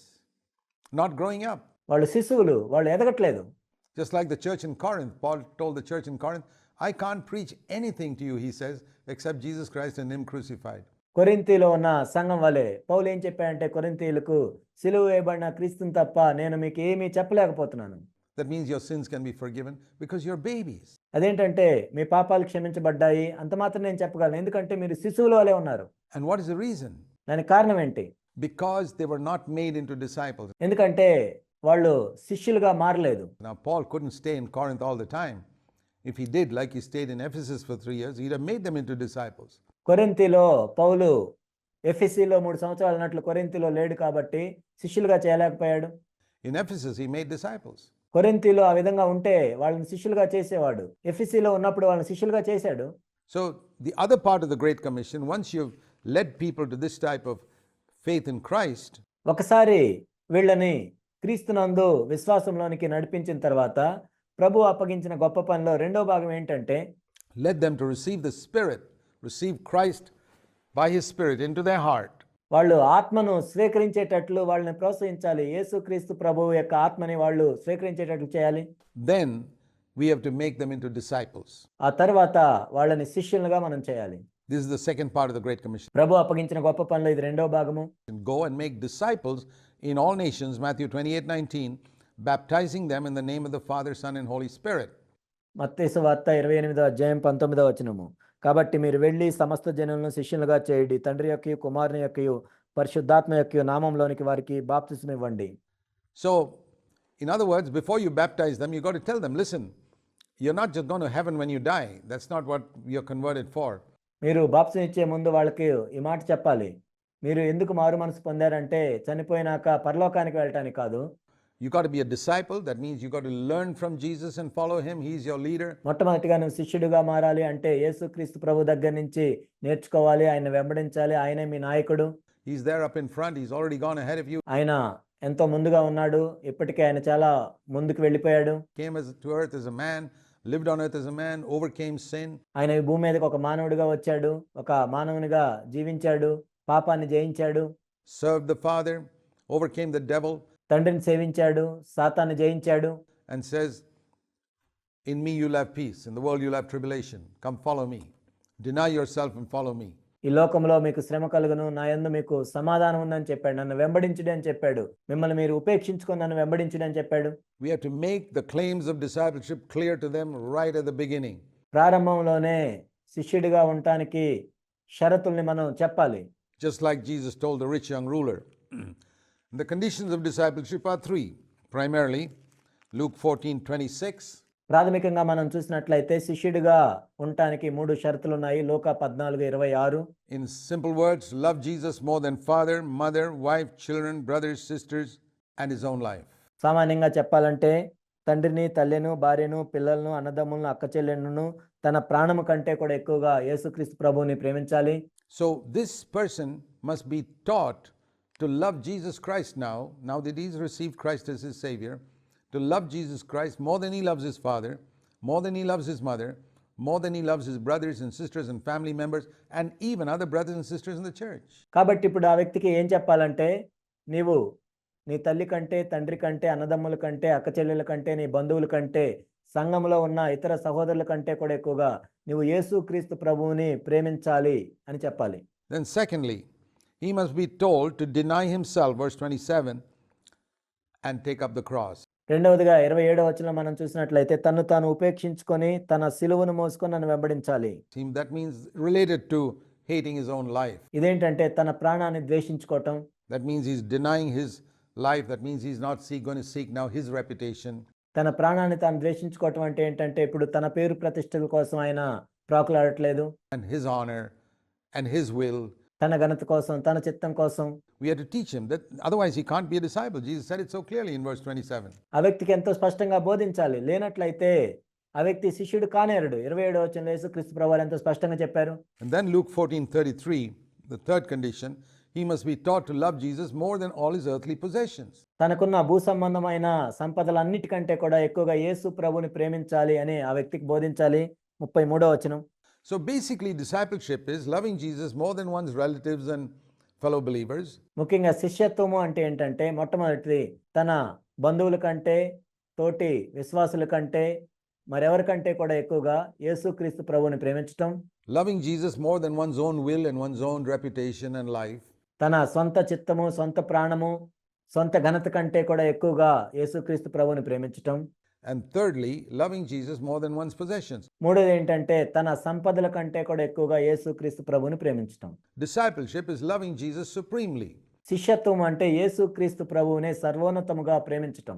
not growing up. వాళ్ళు శిశువులు, వాళ్ళు ఎదగట్లేదు. Just like the church in Corinth, Paul told the church in Corinth, I can't preach anything to you, he says, except Jesus Christ and him crucified. కొరింథీలో ఉన్న సంఘం వలె పౌలు ఏం చెప్పాడంటే కొరింథీయులకు, సిలువ వేయబడిన క్రీస్తుని తప్ప నేను మీకు ఏమీ చెప్పలేకపోతున్నాను. That means your sins can be forgiven because you're babies. అదేంటంటే మీ పాపాలు క్షమించబడ్డాయి అంత మాత్రం నేను చెప్పగలను, ఎందుకంటే మీరు శిశువుల వలె ఉన్నారు. And what is the reason? దానికి కారణం ఏంటి? Because they were not made into disciples. ఎందుకంటే వాళ్ళు శిష్యులుగా మారలేదు. Now, Paul couldn't stay in Corinth all the time. If he did, like he stayed in Ephesus for 3 years, he'd have made them into disciples. కొరింథీలో పౌలు ఎఫెసీలో 3 సంవత్సరాలు ఉన్నట్లు కొరింథీలో లేడు కాబట్టి శిష్యులుగా చేయలేకపోయాడు. In Ephesus, he made disciples. కొరింథీలో ఆ విధంగా ఉంటే వాళ్ళని శిష్యులుగా చేసేవాడు. ఎఫెసీలో ఉన్నప్పుడు వాళ్ళని శిష్యులుగా చేశాడు. So, the other part of the Great Commission, once you've led people to this type of faith in Christ, ఒకసారి వీళ్ళని క్రీస్తునందు విశ్వాసంలోనికి నడిపించిన తర్వాత ప్రభు అప్పగించిన గొప్ప పనిలో రెండో భాగం ఏంటంటే, led them to receive the Spirit, receive Christ by His Spirit into their heart. వాళ్ళు ఆత్మను స్వీకరించేటట్లు వాళ్ళని ప్రోత్సహించాలి. యేసుక్రీస్తు ప్రభువు యొక్క ఆత్మని వాళ్ళు స్వీకరించేటట్లు చేయాలి. Then we have to make them into disciples. ఆ తర్వాత వాళ్ళని శిష్యులుగా మనం చేయాలి. This is the second part of the Great Commission. ప్రభు అప్పగించిన గొప్ప పనిలో ఇది రెండో భాగము. Go and make disciples in all nations, Matthew 28:19, baptizing them in the name of the Father, Son, and Holy Spirit. మత్తయి సువార్త 28వ అధ్యాయం 19వ వచనము. కాబట్టి మీరు వెళ్ళి సమస్త జనులను శిష్యులుగా చేయండి, తండ్రి యొక్కయు కుమారుని యొక్కయు పరిశుద్ధాత్మ యొక్కయు నామములోనికి వారికి బాప్తిస్మం ఇవ్వండి. So, in other words, before you baptize them, you got to tell them, listen, you're not just going to heaven when you die. That's not what you're converted for. మీరు బాప్తిసం ఇచ్చే ముందు వాళ్ళకి ఈ మాట చెప్పాలి. మీరు ఎందుకు మారు మనసు పొందారంటే చనిపోయినాక పరలోకానికి వెళ్ళటానికి కాదు. You got to be a disciple. That means you got to learn from Jesus and follow him. He's your leader. మొట్టమొదటిగా నువ్వు శిష్యుడిగా మారాలి అంటే యేసుక్రీస్తు ప్రభు దగ్గర నుంచి నేర్చుకోవాలి, ఆయన వెంబడించాలి, ఆయనే మీ నాయకుడు. He's there up in front. He's already gone ahead of you. ఆయన ఎంతో ముందుగా ఉన్నాడు, ఇప్పటికే ఆయన చాలా ముందుకు వెళ్ళిపోయాడు. Came to earth as a man, lived on earth as a man, overcame sin. ఆయన ఈ భూమి మీదకి ఒక మానవుడిగా వచ్చాడు, ఒక మానవునిగా జీవించాడు, పాపాన్ని జయించాడు, Served the Father, overcame the devil, తండ్రిని సేవించాడు, సాతాన్ని జయించాడు. and says, in me you'll have peace. In the world you'll have tribulation. Come follow me. Deny yourself and follow me. ఈ లోకంలో మీకు శ్రమ కలుగును, నా యందు మీకు సమాధానం ఉందని చెప్పాడు. నన్ను వెంబడించుడి అని చెప్పాడు. మిమ్మల్ని మీరు ఉపేక్షించుకొని నన్ను వెంబడించుడి అని చెప్పాడు. We have to make the claims of discipleship clear to them right at the beginning. ప్రారంభంలోనే శిష్యుడిగా ఉండటానికి షరతుల్ని మనం చెప్పాలి. Just like Jesus told the rich young ruler. The conditions of discipleship are 3. Primarily, Luke 14:26. ప్రాథమికంగా మనం చూసినట్లయితే శిష్యుడిగా ఉండటానికి 3 షరతులు ఉన్నాయి. లూకా 14:26. In simple words, love Jesus more than father, mother, wife, children, brothers, sisters, and his own life. సామాన్యంగా చెప్పాలంటే తండ్రిని, తల్లిను, భార్యను, పిల్లలను, అన్నదమ్ములను, అక్క చెల్లెళ్ళను తన ప్రాణము కంటే కూడా ఎక్కువగా యేసుక్రీస్తు ప్రభువుని ప్రేమించాలి. So this person must be taught to love Jesus Christ now that he's received Christ as his Savior, to love Jesus Christ more than he loves his father, more than he loves his mother, more than he loves his brothers and sisters and family members, and even other brothers and sisters in the church. కాబట్టి ఇప్పుడు ఆ వ్యక్తికి ఏం చెప్పాలంటే, నీవు నీ తల్లి కంటే, తండ్రి కంటే, అన్నదమ్ముల కంటే, అక్క చెల్లెల కంటే, నీ బంధువుల కంటే, సంఘంలో ఉన్న ఇతర సహోదరుల కంటే కూడా ఎక్కువగా నువ్వు యేసుక్రీస్తు ప్రభువుని ప్రేమించాలి అని చెప్పాలి. Then secondly, he must be told to deny himself, verse 27, and take up the cross. రెండవదిగా 27వ వచనంలో మనం చూసినట్లయితే తను తాను ఉపేక్షించుకొని తన సిలువను మోసుకొని నన్ను వెంబడించాలి. That means related to hating his own life. ఇదేంటంటే తన ప్రాణాన్ని ద్వేషించుకోవటం. That means he's denying his life. That means he's not going to seek now his reputation. తన ప్రాణాన్ని తాను ద్వేషించుకోవటం అంటే ఏంటంటే ఇప్పుడు తన పేరు ప్రతిష్టల కోసం ఆయన ప్రాకులాడట్లేదు. And his honor and his will తన ఘనత కోసం, తన చిత్తం కోసం. We have to teach him that, otherwise he can't be a disciple. Jesus said it so clearly in verse 27. ఆ వ్యక్తికి ఎంతో స్పష్టంగా బోధించాలి. లేనట్లయితే ఆ వ్యక్తి శిష్యుడు కానేరడు. 27వ వచనంలో యేసుక్రీస్తు ప్రభువారు ఎంతో స్పష్టంగా చెప్పారు. And then Luke 14:33, the third condition, he must be taught to love Jesus more than all his earthly possessions. తనకున్న భూ సంబంధమైన సంపదలన్నిటికంటే కూడా ఎక్కువగా యేసు ప్రభుని ప్రేమించాలి అని ఆ వ్యక్తికి బోధించాలి. 33వ వచనం. So basically, discipleship is loving Jesus more than one's relatives and fellow believers. ముఖ్యంగా శిష్యత్వము అంటే ఏంటంటే, మొట్టమొదటిది తన బంధువుల కంటే, తోటి విశ్వాసుల కంటే, మరెవరికంటే కూడా ఎక్కువగా యేసుక్రీస్తు ప్రభువుని ప్రేమించటం. Loving Jesus more than one's own will and one's own reputation and life. తన సొంత చిత్తము, సొంత ప్రాణము, సొంత ఘనత కంటే కూడా ఎక్కువగా యేసుక్రీస్తు ప్రభువుని ప్రేమించటం. And thirdly, loving Jesus more than one's possessions. మూడోది ఏంటంటే, తన సంపదల కంటే కూడా ఎక్కువగా యేసుక్రీస్తు ప్రభువుని ప్రేమించటం. Discipleship is loving Jesus supremely. శిష్యత్వం అంటే యేసుక్రీస్తు ప్రభువునే సర్వోన్నతముగా ప్రేమించటం.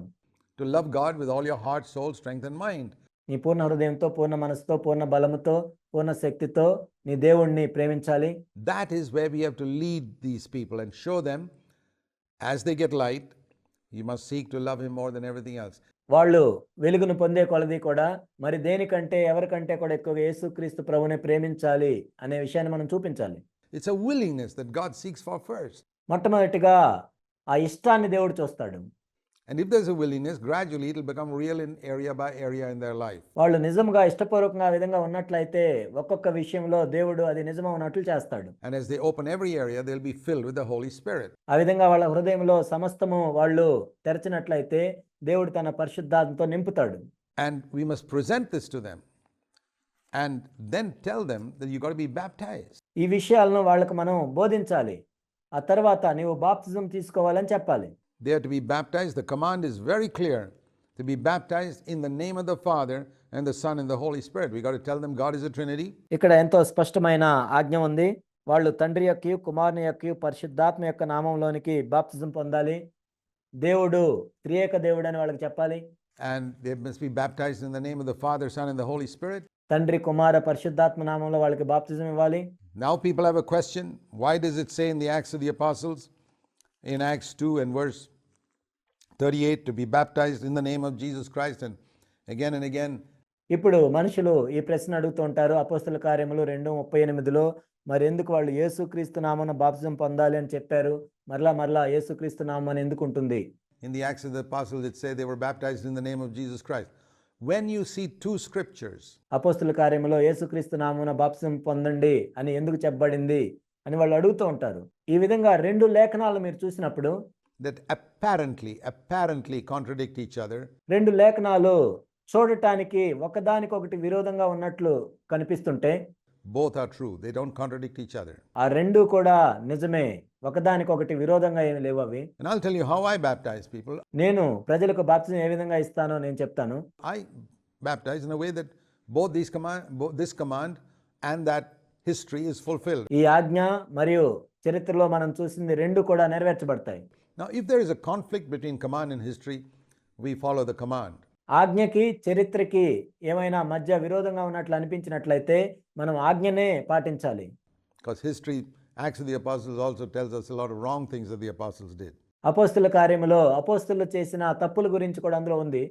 To love God with all your heart, soul, strength and mind. నీ పూర్ణ హృదయంతో, పూర్ణ మనసుతో, పూర్ణ బలముతో, పూర్ణ శక్తితో నీ దేవుణ్ణి ప్రేమించాలి. That is where we have to lead these people and show them, as they get light, you must seek to love him more than everything else. వాళ్ళు వెలుగును పొందే కొలది కూడా మరి దేనికంటే, ఎవరికంటే కూడా ఎక్కువగా యేసుక్రీస్తు ప్రభువునే ప్రేమించాలి అనే విషయాన్ని మనం చూపించాలి. It's a willingness that God seeks for first. మొట్టమొదటిగా ఆ ఇష్టాన్ని దేవుడు చూస్తాడు. And if there's a willingness, gradually it will become real in area by area in their life. వాళ్ళు నిజంగా ఇష్టపూర్వకంగా ఆ విధంగా ఉన్నట్లయితే ఒక్కొక్క విషయంలో దేవుడు అది నిజమవునట్లు చేస్తాడు. And as they open every area, they'll be filled with the Holy Spirit. ఆ విధంగా వాళ్ళ హృదయంలో సమస్తము వాళ్ళు తెరచినట్లయితే దేవుడు తన పరిశుద్ధాత్మతో నింపుతాడు. And we must present this to them and then tell them that you got to be baptized. ఈ విషయాలను వాళ్ళకు మనం బోధించాలి. ఆ తర్వాత నీవు బాప్తిజం తీసుకోవాలని చెప్పాలి. They are to be baptized. The command is very clear, to be baptized in the name of the Father and the Son and the Holy Spirit. We got to tell them God is a Trinity. ఇక్కడ ఎంతో స్పష్టమైన ఆజ్ఞ ఉంది. వాళ్ళు తండ్రి యొక్క, కుమారుని యొక్క, పరిశుద్ధాత్మ యొక్క నామంలోనికి బాప్తిజం పొందాలి. దేవుడు త్రియేక దేవుడు అని వాళ్ళకి చెప్పాలి. And they must be baptized in the name of the Father, Son and the Holy Spirit. తండ్రి, కుమార, పరిశుద్ధాత్మ నామంలో వాళ్ళకి బాప్తిజం ఇవ్వాలి. Now people have a question. Why does it say in the Acts of the Apostles, in Acts 2 and verse 38, to be baptized in the name of Jesus Christ, and again ఇప్పుడు మనుషులు ఈ ప్రశ్న అడుగుతూ ఉంటారు. అపోస్తల కార్యములు 2:38లో మరి ఎందుకు వాళ్ళు యేసుక్రీస్తు నామమున బాప్తిజం పొందాలి అని చెప్పారు, మరలా యేసుక్రీస్తు నామం ఎందుకు ఉంటుంది? in the Acts of the Apostles it says they were baptized in the name of Jesus Christ. When you see two scriptures, అపోస్తల కార్యములో యేసుక్రీస్తు నామమున బాప్తిజం పొందండి అని ఎందుకు చెప్పబడింది అని వాళ్ళు అడుగుతూ ఉంటారు. ఈ విధంగా రెండు లేఖనాలు మీరు చూసినప్పుడు that apparently contradict each other, రెండు లేఖనాలు చూడటానికి ఒకదానికొకటి విరోధంగా ఉన్నట్లు కనిపిస్తుంటే both are true. They don't contradict each other. ఆ రెండు కూడా నిజమే, ఒకదానికొకటి విరోధంగా ఏమి లేవు అవి. And I'll tell you how I baptize people. నేను ప్రజలకు బాప్తిజం ఏ విధంగా ఇస్తానో నేను చెప్తాను. I baptize in a way that both this command and that history is fulfilled. ఈ ఆజ్ఞ మరియు చరిత్రలో మనం చూసింది రెండు కూడా నెరవేర్చబడతాయి. Now if there is a conflict between command and history, we follow the command. ఆజ్ఞకి చరిత్రకి ఏమైనా మధ్య విరోధంగా ఉన్నట్లు అనిపించినట్లయితే మనం ఆజ్ఞనే పాటించాలి. Because history, Acts of the Apostles also tells us a lot of wrong things that the apostles did, అపోస్తల కార్యములో అపోస్తలులు చేసిన తప్పుల గురించి కూడా అందులో ఉంది.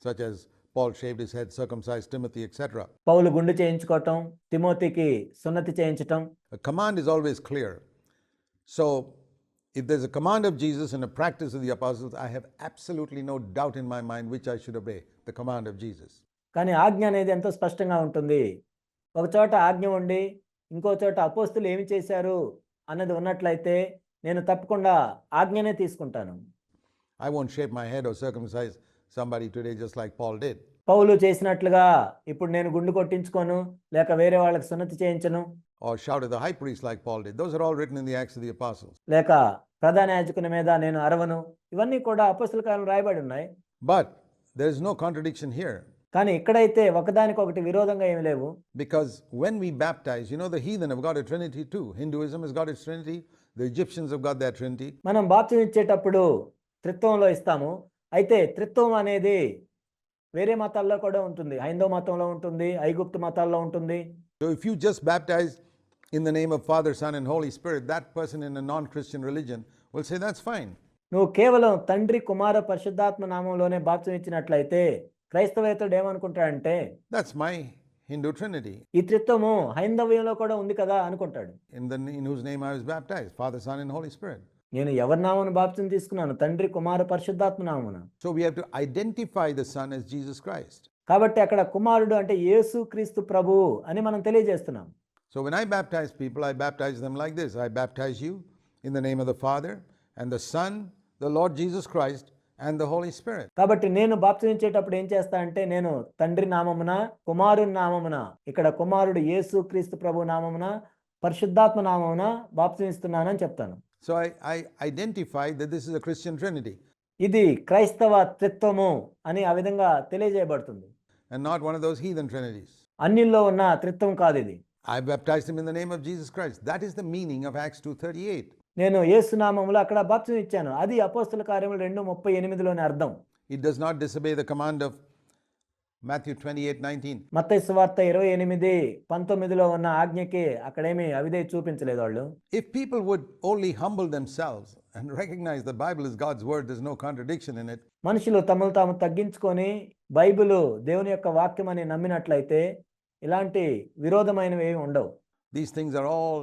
such as Paul shaved his head, circumcised Timothy, etc. పౌలు గుండు చేయించుకోవటం, తిమోతికి సున్నతి చేయించటం. A command is always clear. So if there's a command of Jesus and a practice of the apostles, I have absolutely no doubt in my mind which I should obey, the command of Jesus. కానీ ఆజ్ఞ అనేది ఎంతో స్పష్టంగా ఉంటుంది. ఒక చోట ఆజ్ఞ ఉండి ఇంకో చోట అపోస్తులు ఏమి చేశారు అన్నది ఉన్నట్లయితే నేను తప్పకుండా ఆజ్ఞనే తీసుకుంటాను. I won't shave my head or circumcise somebody today just like Paul did. పౌలు చేసినట్లుగా ఇప్పుడు నేను గుండు కొట్టించుకోను, లేక వేరే వాళ్ళకి సున్నతి చేయించను, Or shout at the high priest like Paul did. Those are all written in the Acts of the Apostles. లేక ప్రధాన యాజకుని మీద నేను అరవను. ఇవన్నీ కూడా అపోస్తల కార్యములో రాయబడి ఉన్నాయి. But there is no contradiction here. కానీ ఇక్కడైతే ఒకదానికొకటి విరోధంగా ఏమి లేవు. Because when we baptize, the heathen have got a trinity too. Hinduism has got its trinity. The Egyptians have got their trinity. మనం బాప్తిజం ఇచ్చేటప్పుడు త్రిత్వంలో ఇస్తాము. అయితే త్రిత్వం అనేది వేరే మతాల్లో కూడా ఉంటుంది. హైందవ మతంలో ఉంటుంది, ఐగుప్తు మతాల్లో ఉంటుంది. So if you just baptize in the name of Father, Son, and Holy Spirit, that person in a non-Christian religion will say that's fine. నువ్వు కేవలం తండ్రి కుమార పరిశుద్ధాత్మ నామంలోనే బాప్తిసం ఇచ్చినట్లయితే క్రైస్తవేతరుడు ఏమనుకుంటాడంటే That's my Hindu Trinity, ఈ త్రిత్వము హైందవ్యంలో కూడా ఉంది కదా అనుకుంటాడు. in whose name I was baptized, Father, Son, and Holy Spirit. నేను ఎవరి నామమున బాప్తిసం తీసుకున్నాను? తండ్రి కుమార పరిశుద్ధాత్మ నామమున. So we have to identify the Son as Jesus Christ. కాబట్టి అక్కడ కుమారుడు అంటే యేసు క్రీస్తు ప్రభువు అని మనం తెలియజేస్తున్నాం. So when I baptize people, I baptize them like this. I baptize you in the name of the Father and the Son, the Lord Jesus Christ, and the Holy Spirit. కాబట్టి నేను బాప్తిసించేటప్పుడు ఏం చేస్తా అంటే నేను తండ్రి నామమున కుమారుని నామమున, ఇక్కడ కుమారుడు యేసు క్రీస్తు ప్రభు నామమున పరిశుద్ధాత్మ నామమున బాప్తిస్తున్నానని చెప్తాను. So I identify that this is a Christian Trinity ఇది క్రైస్తవ త్రిత్వము అని ఆ విధంగా తెలియజేయబడుతుంది, and not one of those heathen trinities. అన్నిల్లో ఉన్న త్రిత్వం కాదు ఇది. I baptized him in the name of Jesus Christ. That is the meaning of Acts 2:38. నేను యేసు నామములో అక్కడ బాప్తిసం ఇచ్చాను. అది అపోస్తల కార్యములు 2:38లోని అర్థం. It does not disobey the command of Matthew 28:19. మత్తయి సువార్త 28:19లో ఉన్న ఆజ్ఞకి అక్కడేమి అవిధేయత చూపించలేదు వాళ్ళు. If people would only humble themselves and recognize the Bible is God's word, there's no contradiction in it. మనుషులు తమను తాము తగ్గించుకొని బైబిలు దేవుని యొక్క వాక్యం అని నమ్మినట్లయితే ఇలాంటి విరోధమైనవి ఏమి ఉండవు. These things are all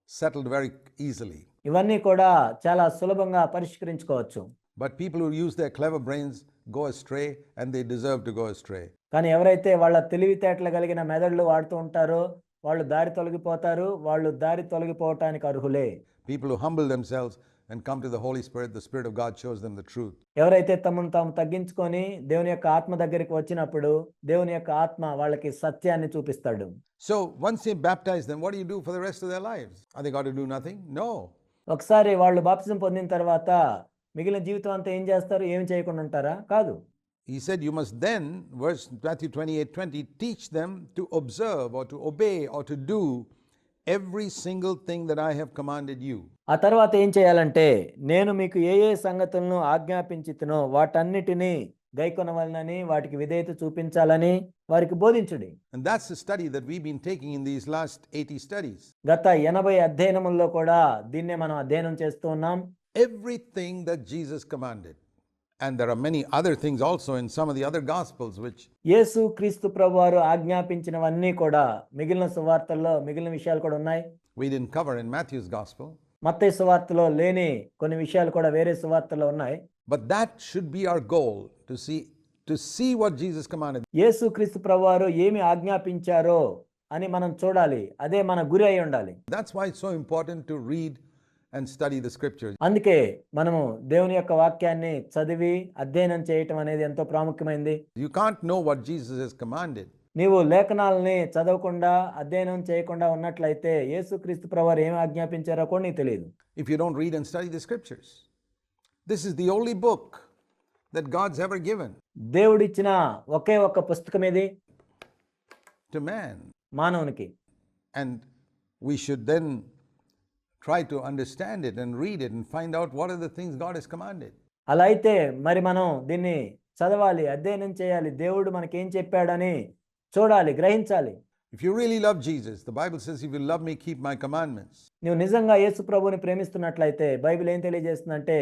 settled very easily. ఇవన్నీ కూడా చాలా సులభంగా పరిష్కరించుకోవచ్చు. But people who use their clever brains go astray, and they deserve to go astray. కానీ ఎవరైతే వాళ్ళ తెలివితేటలు కలిగిన మెదడులు వాడుతూ ఉంటారో వాళ్ళు దారి తొలగిపోతారు, వాళ్ళు దారి తొలగిపోవటానికి అర్హులే. People who humble themselves and come to the Holy Spirit, the Spirit of God shows them the truth. ఎవరైతే తమను తాము తగ్గించుకొని దేవుని యొక్క ఆత్మ దగ్గరికి వచ్చినప్పుడు దేవుని యొక్క ఆత్మ వాళ్ళకి సత్యాన్ని చూపిస్తాడు. So once you baptize them, what do you do for the rest of their lives? Are they got to do nothing? No. ఒకసారి వాళ్ళు బాప్తిసం పొందిన తర్వాత మిగిలిన జీవితం అంతా ఏం చేస్తారు? ఏమి చేయకుండా ఉంటారా? కాదు. He said you must then, verse Matthew 28:20, teach them to observe or to obey or to do every single thing that I have commanded you. ఆ తర్వాత ఏం చేయాలంటే నేను మీకు ఏ ఏ సంగతులను ఆజ్ఞాపించితినో వాటన్నిటినీ గైకొనవలనని వాటికి విధేయత చూపించాలని వారికి బోధించుడి. And that's the study that we've been taking in these last 80 studies. గత 80 అధ్యయనముల్లో కూడా దీన్నే మనం అధ్యయనం చేస్తూ ఉన్నాం. Everything that Jesus commanded. And there are many other things also in some of the other gospels which యేసు క్రీస్తు ప్రభువారు ఆజ్ఞాపించినవన్నీ కూడా మిగిలిన సువార్తల్లో మిగిలిన విషయాలు కూడా ఉన్నాయి. we didn't cover in Matthew's gospel. మత్తయి సువార్తలో లేని కొన్ని విషయాలు కూడా వేరే సువార్తలో ఉన్నాయి. But that should be our goal, to see what Jesus commanded. యేసు క్రీస్తు ప్రభువారు ఏమి ఆజ్ఞాపించారో అని మనం చూడాలి. అదే మన గురి అయి ఉండాలి. That's why it's so important to read and study the scriptures. అందుకే మనము దేవుని యొక్క వాక్యాన్ని చదివి అధ్యయనం చేయటం అనేది ఎంతో ప్రాముఖ్యమైనది. You can't know what Jesus has commanded నీవు లేఖనాలని చదవకుండా అధ్యయనం చేయకుండా ఉన్నట్లయితే యేసుక్రీస్తు ప్రభువారు ఏమి ఆజ్ఞాపించారో కూడా నీకు తెలియదు. if you don't read and study the scriptures. This is the only book that God's ever given దేవుడిచ్చిన ఒకే ఒక్క పుస్తకం ఇది to man. మానవునికి. And we should then try to understand it and read it and find out what are the things God has commanded. అలా అయితే మరి మనం దీన్ని చదవాలి, అధ్యయనం చేయాలి, దేవుడు మనకేం చెప్పాడని చూడాలి, గ్రహించాలి. If you really love Jesus, the Bible says, if you love me, keep my commandments. నువ్వు నిజంగా యేసు ప్రభువుని ప్రేమిస్తున్నట్లయితే బైబిల్ ఏం తెలియజేస్తుందంటే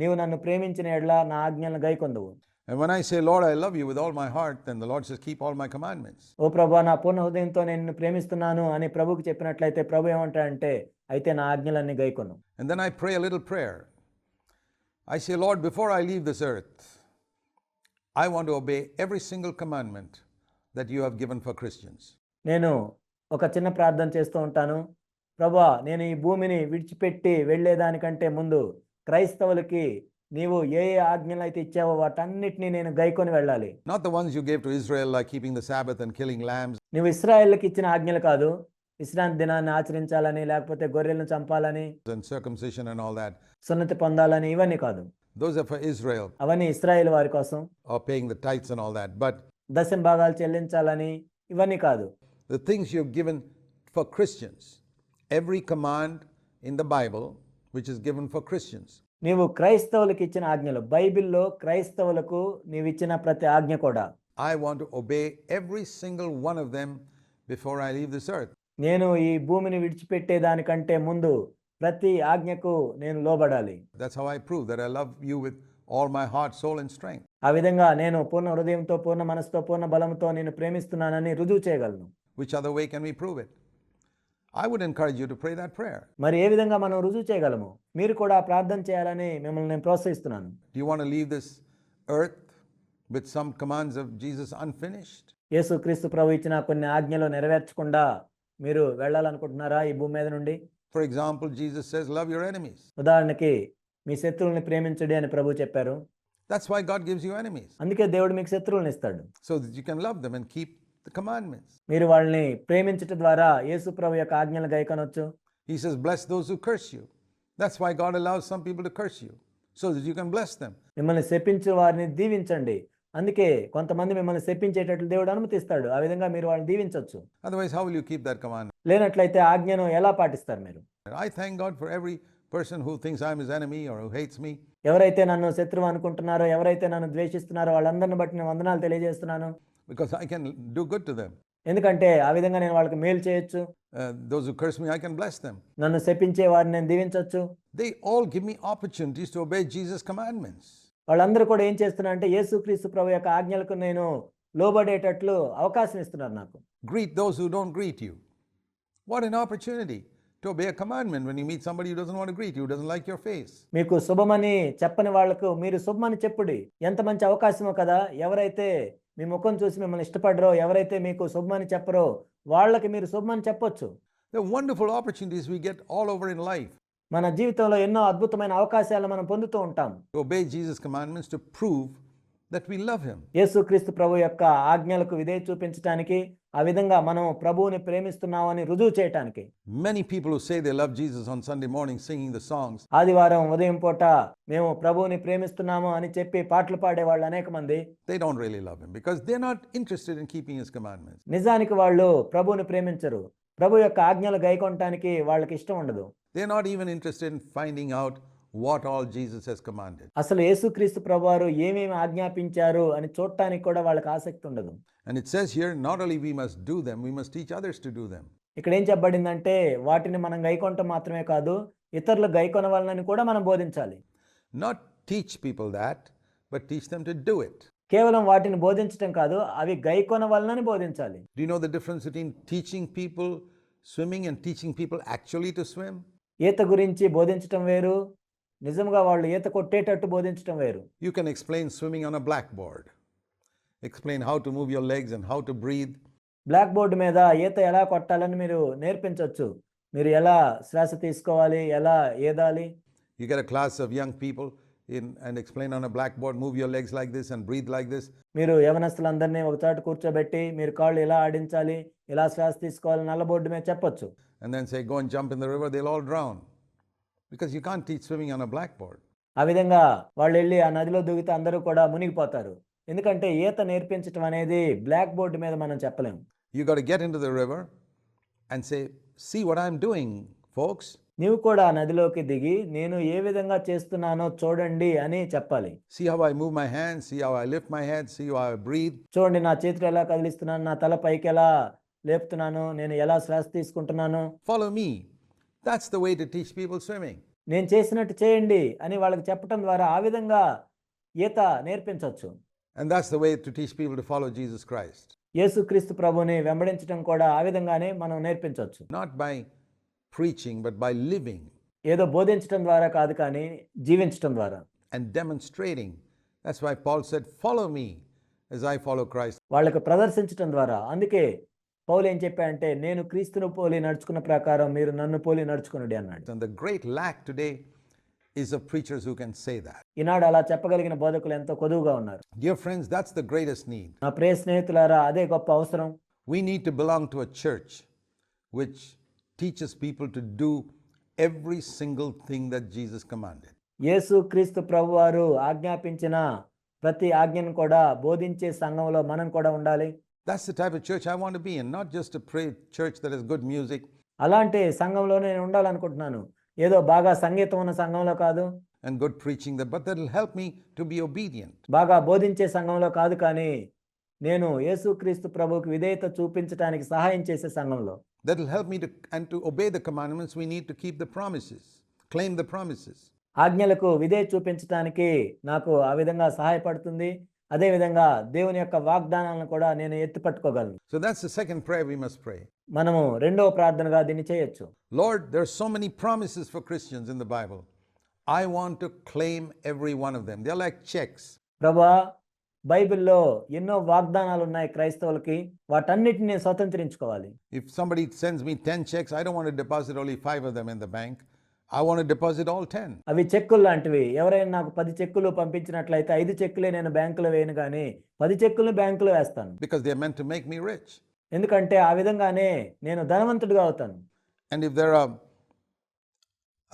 నీవు నన్ను ప్రేమించిన యెడల నా ఆజ్ఞలను గైకొందువు. And when I say, Lord, I love you with all my heart, then the Lord says, keep all my commandments. ఓ ప్రభువా నా పూర్ణ హృదయంతో నేను నిన్ను ప్రేమిస్తున్నాను అని ప్రభువుకి చెప్పినట్లయితే ప్రభు ఏమంటాడంటే అయితే నా ఆజ్ఞలన్నీ గైకొను. And then I pray a little prayer. I say, Lord, before I leave this earth, I want to obey every single commandment that you have given for Christians. నేను ఒక చిన్న ప్రార్థన చేస్తూ ఉంటాను. ప్రభువా నేను ఈ భూమిని విడిచిపెట్టి వెళ్ళేదానికంటే ముందు క్రైస్తవులకి నీవు ఏ ఏ ఆజ్ఞలు అయితే ఇచ్చావో వాటన్నిటిని నేను గైకొని వెళ్ళాలి. Not the ones you gave to Israel, like keeping the Sabbath and killing lambs. నువ్వు ఇశ్రాయేలుకి ఇచ్చిన ఆజ్ఞలు కాదు, విశ్రాంతి దినాన్ని ఆచరించాలని లేకపోతే గొర్రెలను చంపాలని And circumcision and all that. సున్నతి పొందాలని ఇవన్నీ కాదు. Those are for Israel, అవన్నీ ఇశ్రాయేలు వారి కోసం. or paying the tithes and all that. But దశమ భాగాలు చెల్లించాలని ఇవన్నీ కాదు. the things you've given for Christians, every command in the Bible which is given for Christians. నీవు క్రైస్తవులకు ఇచ్చిన ఆజ్ఞలు, బైబిల్లో క్రైస్తవులకు నీవు ఇచ్చిన ప్రతి ఆజ్ఞ కూడా I want to obey every single one of them before I leave this earth. నేను ఈ భూమిని విడిచిపెట్టేదానికంటే ముందు ప్రతి ఆజ్ఞకు నేను లోబడాలి. That's how I prove that I love you with all my heart, soul, and strength. ఆ విధంగా నేను పూర్ణ హృదయంతో, పూర్ణ మనసుతో, పూర్ణ బలంతో నేను ప్రేమిస్తున్నానని రుజువు చేయగలను. Which other way can we prove it? I would encourage you to pray that prayer. మరి ఏ విధంగా మనం రుజువు చేయగలము? మీరు కూడా ప్రార్థన చేయాలని మిమ్మల్ని నేను ప్రోత్సహిస్తున్నాను. Do you want to leave this earth with some commands of Jesus unfinished? యేసుక్రీస్తు ప్రభు ఇచ్చిన కొన్ని ఆజ్ఞలు నెరవేర్చకుండా మీరు వెళ్ళాలనుకుంటున్నారా ఈ భూమి మీద నుండి? For example, Jesus says, love your enemies. ఉదాహరణకి మీ శత్రువుల్ని ప్రేమించండి అని ప్రభు చెప్పారు. That's why God gives you enemies, అందుకే దేవుడు మీకు శత్రువులను ఇస్తాడు. so that you can love them and keep the commandments. మీరు వాళ్ళని ప్రేమించటం ద్వారా యేసు ప్రభు యొక్క ఆజ్ఞలు గైకొనొచ్చు. He says, bless those who curse you. That's why God allows some people to curse you, so that you can bless them. మిమ్మల్ని శపించే వారిని దీవించండి. అందుకే కొంతమంది మిమ్మల్ని శపించేటట్లు దేవుడు అనుమతిస్తాడు. ఆ విధంగా మీరు వాళ్ళని దీవించవచ్చు. Otherwise, how will you keep that commandment? లేనట్లయితే ఆజ్ఞను ఎలా పాటిస్తారు మీరు? I thank God for every person who thinks I'm his enemy or who hates me. ఎవరైతే నన్ను శత్రువు అనుకుంటున్నారో, ఎవరైతే నన్ను ద్వేషిస్తున్నారో వాళ్ళందరిని బట్టి నేను వందనాలు తెలియజేస్తున్నాను. Because I can do good to them. ఎందుకంటే ఆ విధంగా నేను వాళ్ళకి మేలు చేయొచ్చు. Those who curse me, I can bless them. నన్ను శపించే వారిని నేను దీవించవచ్చు. They all give me opportunities to obey Jesus' commandments. వాళ్ళందరూ కూడా ఏం చేస్తున్నారంటే యేసుక్రీస్తు ప్రభు యొక్క ఆజ్ఞలకు నేను లోబడేటట్లు అవకాశం ఇస్తున్నారు నాకు. Greet those who don't greet you. What an opportunity to obey a commandment when you meet somebody who doesn't want to greet you, who doesn't like your face. మీకు శుభమని చెప్పని వాళ్లకు మీరు శుభమని చెప్పుడి. ఎంత మంచి అవకాశమో కదా. ఎవరైతే మీ ముఖం చూసి మిమ్మల్ని ఇష్టపడరో, ఎవరైతే మీకు శుభమని చెప్పరో వాళ్ళకి మీరు శుభమని చెప్పొచ్చు. The wonderful opportunities we get all over in life మన జీవితంలో ఎన్నో అద్భుతమైన అవకాశాలు మనం పొందుతూ ఉంటాం. to obey Jesus' commandments to prove that we love him. యేసుక్రీస్తు ప్రభు యొక్క ఆజ్ఞలకు విధేయత చూపించడానికి, ఆ విధంగా మనం ప్రభువుని ప్రేమిస్తున్నామని రుజువు చేయడానికి. Many people who say they love Jesus on Sunday morning singing the songs, ఆదివారం ఉదయం పూట మేము ప్రభువుని ప్రేమిస్తున్నాము అని చెప్పి పాటలు పాడే వాళ్ళు అనేక మంది they don't really love him because they're not interested in keeping his commandments. నిజానికి వాళ్ళు ప్రభువుని ప్రేమించరు. ప్రభు యొక్క ఆజ్ఞలు గైకొనటానికి వాళ్ళకి ఇష్టం ఉండదు. They're not even interested in finding out what all Jesus has commanded. అసలు యేసుక్రీస్తు ప్రభువారు ఏమేమి ఆజ్ఞాపించారు అని చూడటానికి కూడా వాళ్ళకి ఆసక్తి ఉండదు. And it says here, not only we must do them, we must teach others to do them. ఇక్కడ ఏం చెప్పబడిందంటే వాటిని మనం గైకొనటం మాత్రమే కాదు, ఇతరులు గైకొనవాలని కూడా మనం బోధించాలి. Not teach people that, but teach them to do it. కేవలం వాటిని బోధించటం కాదు, అవి గైకొనవాలని బోధించాలి. Do you know the difference between teaching people swimming and teaching people actually to swim? ఈత గురించి బోధించటం వేరు, నిజంగా వాళ్ళు ఈత కొట్టేటట్టు బోధించటం వేరు. You can explain swimming on a blackboard. Explain how to move your legs and how to breathe. Blackboard మీద ఈత ఎలా కొట్టాలని మీరు నేర్పించవచ్చు. మీరు ఎలా శ్వాస తీసుకోవాలి, ఎలా ఈదాలి. You get a class of young people and explain on a blackboard, move your legs like this and breathe like this. మీరు యవనస్తులందరినీ ఒక చోట కూర్చోబెట్టి మీరు కాళ్ళు ఇలా ఆడించాలి, ఇలా శ్వాస తీసుకోవాలి నల్ల బోర్డు మీద చెప్పొచ్చు. And then say, go and jump in the river, they'll all drown. Because you can't teach swimming on a blackboard. ఆ విధంగా వాళ్ళు వెళ్ళి ఆ నదిలో దూకితే అందరూ కూడా మునిగిపోతారు. ఎందుకంటే ఈత నేర్పించడం అనేది బ్లాక్ బోర్డు మీద మనం చెప్పలేము. You got to get into the river and say, see what I'm doing, folks. నీవు కూడా ఆ నదిలోకి దిగి నేను ఏ విధంగా చేస్తున్నానో చూడండి అని చెప్పాలి. See how I move my hands, see how I lift my head, see how I breathe. చూడండి నా చేతులు ఎలా కదిలిస్తున్నాను, నా తల పైకి ఎలా లేపుతున్నాను, నేను ఎలా శ్వాస తీసుకుంటున్నాను. Follow me. That's the way to teach people swimming. నేను చేసినట్టు చేయండి అని వాళ్ళకి చెప్పడం ద్వారా ఆ విధంగా ఈత నేర్పించవచ్చు. And that's the way to teach people to follow Jesus Christ. యేసుక్రీస్తు ప్రభుని వెంబడించడం కూడా ఆ విధంగానే మనం నేర్పించవచ్చు. Not by preaching, but by living ఏదో బోధించడం ద్వారా కాదు, కానీ జీవించడం ద్వారా and demonstrating. That's why Paul said, follow me as I follow Christ. వాళ్ళకు ప్రదర్శించడం ద్వారా. అందుకే పౌలు ఏం చెప్పాడంటే నేను క్రీస్తును పోలి నడుచుకున్న ప్రకారం మీరు నన్ను పోలి నడుచుకునుడి అన్నాడు. And the great lack today is of preachers who can say that. ఈనాడు అలా చెప్పగలిగిన బోధకులు ఎంతో కొదువుగా ఉన్నారు. Dear friends, that's the greatest need. నా ప్రియ స్నేహితులారా, అదే గొప్ప అవసరం. We need to belong to a church which teaches people to do every single thing that Jesus commanded. యేసు క్రీస్తు ప్రభువారు ఆజ్ఞాపించిన ప్రతి ఆజ్ఞను కూడా బోధించే సంఘంలో మనం కూడా ఉండాలి. That's the type of church I want to be in, not just a church that has good music. అలాంటి సంఘంలో నేను ఉండాలనుకుంటున్నాను. ఏదో బాగా సంగీతం ఉన్న సంఘంలో కాదు, and good preaching, but that will help me to be obedient. బాగా బోధించే సంఘంలో కాదు, కానీ నేను యేసుక్రీస్తు ప్రభువుకి విధేయత చూపించడానికి సహాయం చేసే సంఘంలో. that will help me to obey the commandments, we need to keep the promises, claim the promises. ఆజ్ఞలకు విధేయత చూపించడానికి నాకు ఆ విధంగా సహాయపడుతుంది. అదేవిధంగా దేవుని యొక్క వాగ్దానాలను కూడా నేను ఎత్తిపట్టుకోగలను. So that's the second prayer we must pray. మనము రెండవ ప్రార్థనగా దీన్ని చేయొచ్చు. Lord, there are so many promises for Christians in the Bible. I want to claim every one of them. They're like checks. ప్రభువా, బైబిల్లో ఎన్నో వాగ్దానాలు ఉన్నాయి క్రైస్తవులకి. వాటన్నిటిని నేను స్వతంత్రించుకోవాలి. If somebody sends me 10 checks, I don't want to deposit only 5 of them in the bank. I want to deposit all 10. అవి చెక్కులు లాంటివి. ఎవరైనా నాకు 10 చెక్కులు పంపించినట్లయితే 5 చెక్కులే నేను బ్యాంకులో వేయను కానీ 10 చెక్కులను బ్యాంకులో వేస్తాను. Because they're meant to make me rich. ఎందుకంటే ఆ విధంగానే నేను ధనవంతుడిగా అవుతాను. And if there are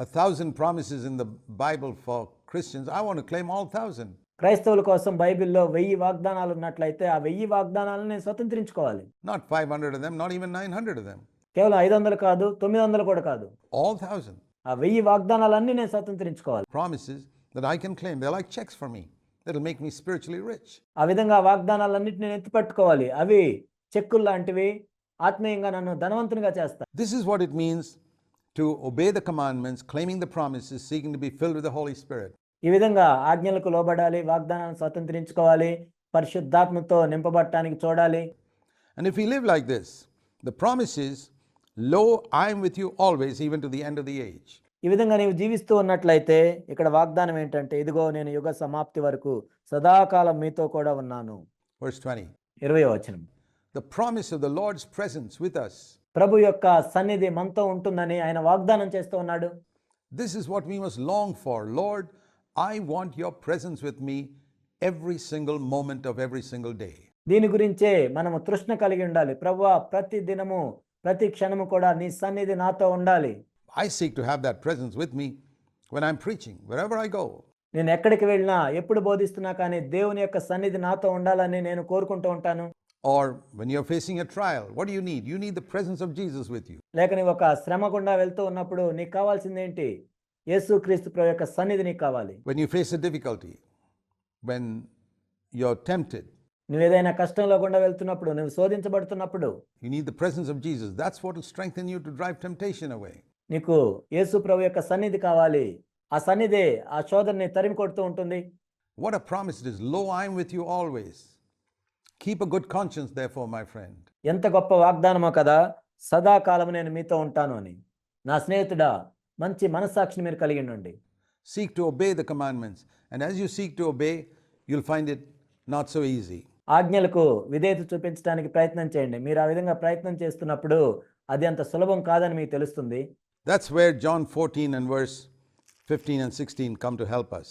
1,000 promises in the Bible for Christians, I want to claim all 1,000. క్రైస్తవుల కోసం బైబిల్లో 1000 వాగ్దానాలు ఉన్నట్లయితే ఆ 1000 వాగ్దానాలను నేను స్వతంత్రించుకోవాలి. Not 500 of them, not even 900 of them. కేవలం 500 కాదు, 900 కూడా కాదు. All 1,000 ఆ 1000 వాగ్దానాలన్నీ నేను స్వతంత్రించుకోవాలి. promises that I can claim. They're like checks for me. That'll make me spiritually rich. ఆ విధంగా వాగ్దానాలన్నిటిని నేను ఎత్తిపట్టుకోవాలి. అవి చెక్కులు లాంటివి. ఆత్మీయంగా నన్ను ధనవంతునిగా చేస్తాయి. This is what it means to obey the commandments, claiming the promises, seeking to be filled with the Holy Spirit. ఈ విధంగా ఆజ్ఞలకు లోబడాలి, వాగ్దానాలను స్వతంత్రించుకోవాలి, పరిశుద్ధాత్మతో నింపబడటానికి చూడాలి. And if we live like this, the promise is, lo, I am with you always, even to the end of the age. ఈ విధంగా నీవు జీవిస్తూ ఉన్నట్లయితే ఇక్కడ వాగ్దానం ఏంటంటే, ఇదిగో నేను యుగ సమాప్తి వరకు సదాకాలం మీతో కూడా ఉన్నాను. Verse 20. 20వ వచనం. The promise of the Lord's presence with us. ప్రభు యొక్క సన్నిధి మనతో ఉంటుందని ఆయన వాగ్దానం చేస్తూ ఉన్నాడు. This is what we must long for. Lord, I want your presence with me every single moment of every single day. దీని గురించే మనము తృష్ణ కలిగి ఉండాలి. ప్రభువా, ప్రతి దినము ప్రతి క్షణము కూడా నీ సన్నిధి నాతో ఉండాలి. I seek to have that presence with me when I'm preaching, wherever I go. నేను ఎక్కడికి వెళ్ళినా, ఎప్పుడు బోధిస్తున్నా కానీ దేవుని యొక్క సన్నిధి నాతో ఉండాలని నేను కోరుకుంటూ ఉంటాను. Or when you're facing a trial, what do you need? You need the presence of Jesus with you. లేక నీవు ఒక శ్రమ గుండా వెళ్తూ ఉన్నప్పుడు నీకు కావాల్సింది ఏంటి? యేసుక్రీస్తు ప్రభు యొక్క సన్నిధి నీకు కావాలి. When you face a difficulty, when you're tempted, నువ్వు ఏదైనా కష్టంలో గుండా వెళ్తున్నప్పుడు, నువ్వు శోధించబడుతున్నప్పుడు you need the presence of Jesus. That's what will strengthen you to drive temptation away. నీకు యేసు ప్రభు యొక్క సన్నిధి కావాలి. ఆ సన్నిధే ఆ శోధనని తరిమి కొడుతూ ఉంటుంది. What a promise it is. Lo, I am with you always. Keep a good conscience, therefore, my friend. ఎంత గొప్ప వాగ్దానమో కదా, సదాకాలం నేను మీతో ఉంటాను అని. నా స్నేహితుడా, మంచి మనస్సాక్షిని మీరు కలిగి ఉండండి. Seek to obey the commandments. And as you seek to obey, you'll find it not so easy. ఆజ్ఞలకు విధేయత చూపించడానికి ప్రయత్నం చేయండి. మీరు ఆ విధంగా ప్రయత్నం చేస్తున్నప్పుడు అది అంత సులభం కాదని మీకు తెలుస్తుంది. That's where John 14 and verse 15 and 16 come to help us.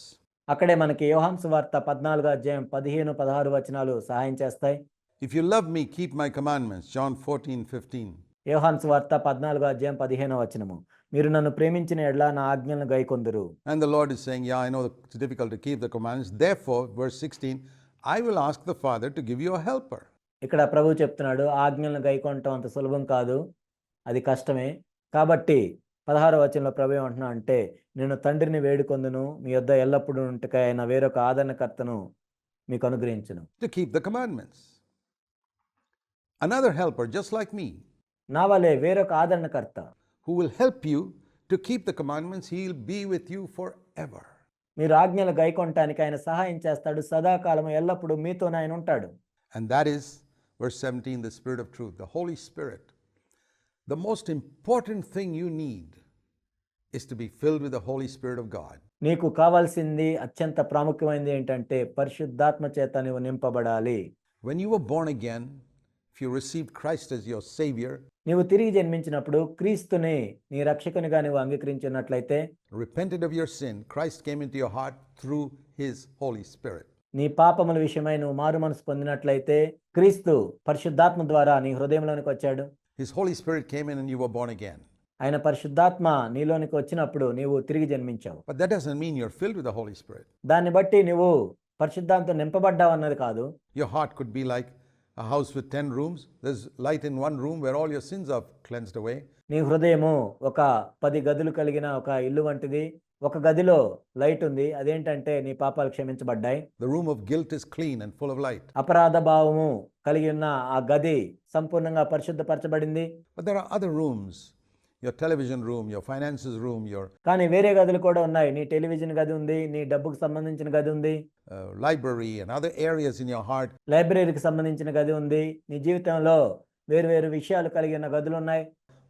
అక్కడే మనకి యోహాను సువార్త 14వ అధ్యాయం 15, 16 వచనాలు సహాయం చేస్తాయి. If you love me, keep my commandments. John 14:15. యోహాను సువార్త 14వ అధ్యాయం 15వ వచనము. మీరు నన్ను ప్రేమించిన యెడల నా ఆజ్ఞలను గైకొందురు. And the Lord is saying, yeah, I know it's difficult to keep the commandments. Therefore, verse 16, I will ask the Father to give you a helper. ఇక్కడ ప్రభువు చెప్తున్నాడు, ఆజ్ఞలను గైకొనటం అంత సులభం కాదు, అది కష్టమే. కాబట్టి 16వ వచనంలో ప్రభు ఏమంటున్నా అంటే, నేను తండ్రిని వేడుకొందును, మీ యొద్ద ఎల్లప్పుడూ ఉంటకై ఆయన వేరొక ఆదరణకర్తను మీకు అనుగ్రహించును. To keep the commandments. Another helper, just like me, నా వలే వేరొక ఆదరణకర్త, who will help you to keep the commandments. He'll be with you forever. మీరు ఆజ్ఞలు గైకొనటానికి ఆయన సహాయం చేస్తాడు. సదాకాలము ఎల్లప్పుడూ మీతోనే ఆయన ఉంటాడు. And that is, verse 17, the Spirit of truth, the Holy Spirit. The most important thing you need is to be filled with the Holy Spirit of God. నీకు కావాల్సింది, అత్యంత ప్రాముఖ్యమైనది ఏంటంటే పరిశుద్ధాత్మ చేత నీవు నింపబడాలి. When you were born again, if you received Christ as your Savior, నీవు తిరిగి జన్మించినప్పుడు క్రీస్తుని నీ రక్షకునిగా నీవు అంగీకరించినట్లయితే, repented of your sin, Christ came into your heart through His Holy Spirit. నీ పాపముల విషయమై నువ్వు మారు మనసు పొందినట్లయితే క్రీస్తు పరిశుద్ధాత్మ ద్వారా నీ హృదయంలోనికి వచ్చాడు. His Holy Spirit came in and you were born again. ఆయన పరిశుద్ధాత్మ నీలోనికి వచ్చినప్పుడు నీవు తిరిగి జన్మించావు. But that doesn't mean you're filled with the Holy Spirit. దాన్ని బట్టి నువ్వు పరిశుద్ధాత్మతో నింపబడ్డావు అన్నది కాదు. Your heart could be like a house with 10 rooms. There's light in one room where all your sins are cleansed away. నీ హృదయము ఒక 10 గదులు కలిగిన ఒక ఇల్లు వంటిది. ఒక గదిలో లైట్ ఉంది. అదేంటంటే నీ పాపాలు క్షమించబడ్డాయి. The room of guilt is clean and full of light. అపరాధ భావము కలిగి ఉన్న ఆ గది సంపూర్ణంగా పరిశుద్ధపరచబడింది. But there are other rooms. Your television room, your finances room, your కానీ వేరే గదులు కూడా ఉన్నాయి. నీ టెలివిజన్ గది ఉంది, నీ డబ్బుకు సంబంధించిన గది ఉంది, library and other areas in your heart లైబ్రరీకి సంబంధించిన గది ఉంది. నీ జీవితంలో వేరు విషయాలు కలిగి ఉన్న గదులు ఉన్నాయి.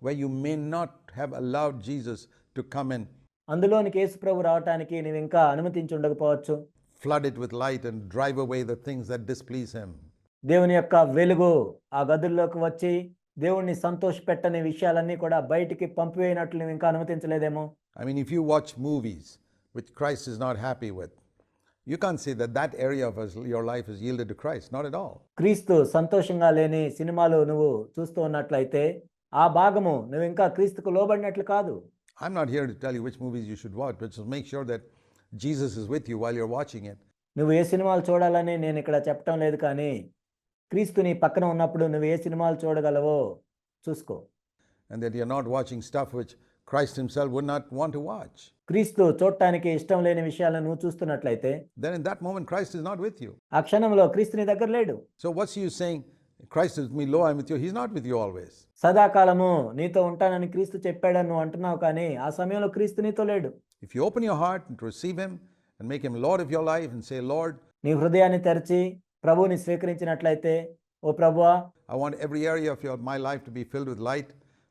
where you may not have allowed Jesus to come and అందులోనికి యేసు ప్రభు రావటానికి నీవు ఇంకా అనుమతించి ఉండకపోవచ్చు. flood it with light and drive away the things that displease him. దేవుని యొక్క వెలుగు ఆ గదుల్లోకి వచ్చి దేవుణ్ణి సంతోషపెట్టని విషయాలన్నీ కూడా బయటికి పంపివేయనట్లు నువ్వు ఇంకా అనుమతించలేదేమో. I mean, if you watch movies which Christ is not happy with, you can't say that that area of your life is yielded to Christ. Not at all. క్రీస్తు సంతోషంగా లేని సినిమాలు నువ్వు చూస్తూ ఉన్నట్లయితే ఆ భాగము నువ్వు ఇంకా క్రీస్తుకు లోబడినట్లు కాదు. I'm not here to tell you which movies you should watch, but just make sure that Jesus is with you while you're watching it. నువ్వు ఏ సినిమాలు చూడాలని నేను ఇక్కడ చెప్పటం లేదు, కానీ క్రీస్తు నీ పక్కన ఉన్నప్పుడు నువ్వు ఏ సినిమాలు చూడగలవో చూసుకో. And that you're not watching stuff which Christ himself would not want to watch. క్రీస్తు చూడటానికి ఇష్టం లేని విషయాలను నువ్వు చూస్తున్నట్లయితే Then in that moment Christ is not with you. ఆ క్షణంలో క్రీస్తు నీ దగ్గర లేడు. So what's you saying? Christ is with me, lo, I'm with you. He's not with you always. సదాకాలము నీతో ఉంటానని క్రీస్తు చెప్పాడని నువ్వు అంటున్నావు, కానీ ఆ సమయంలో క్రీస్తు నీతో లేడు. If you open your heart and receive him and make him Lord of your life and say, Lord, నీ హృదయాన్ని తెరిచి ప్రభువుని స్వీకరించినట్లయితే, ఓ ప్రభువా, I want every area of my life to be filled with light.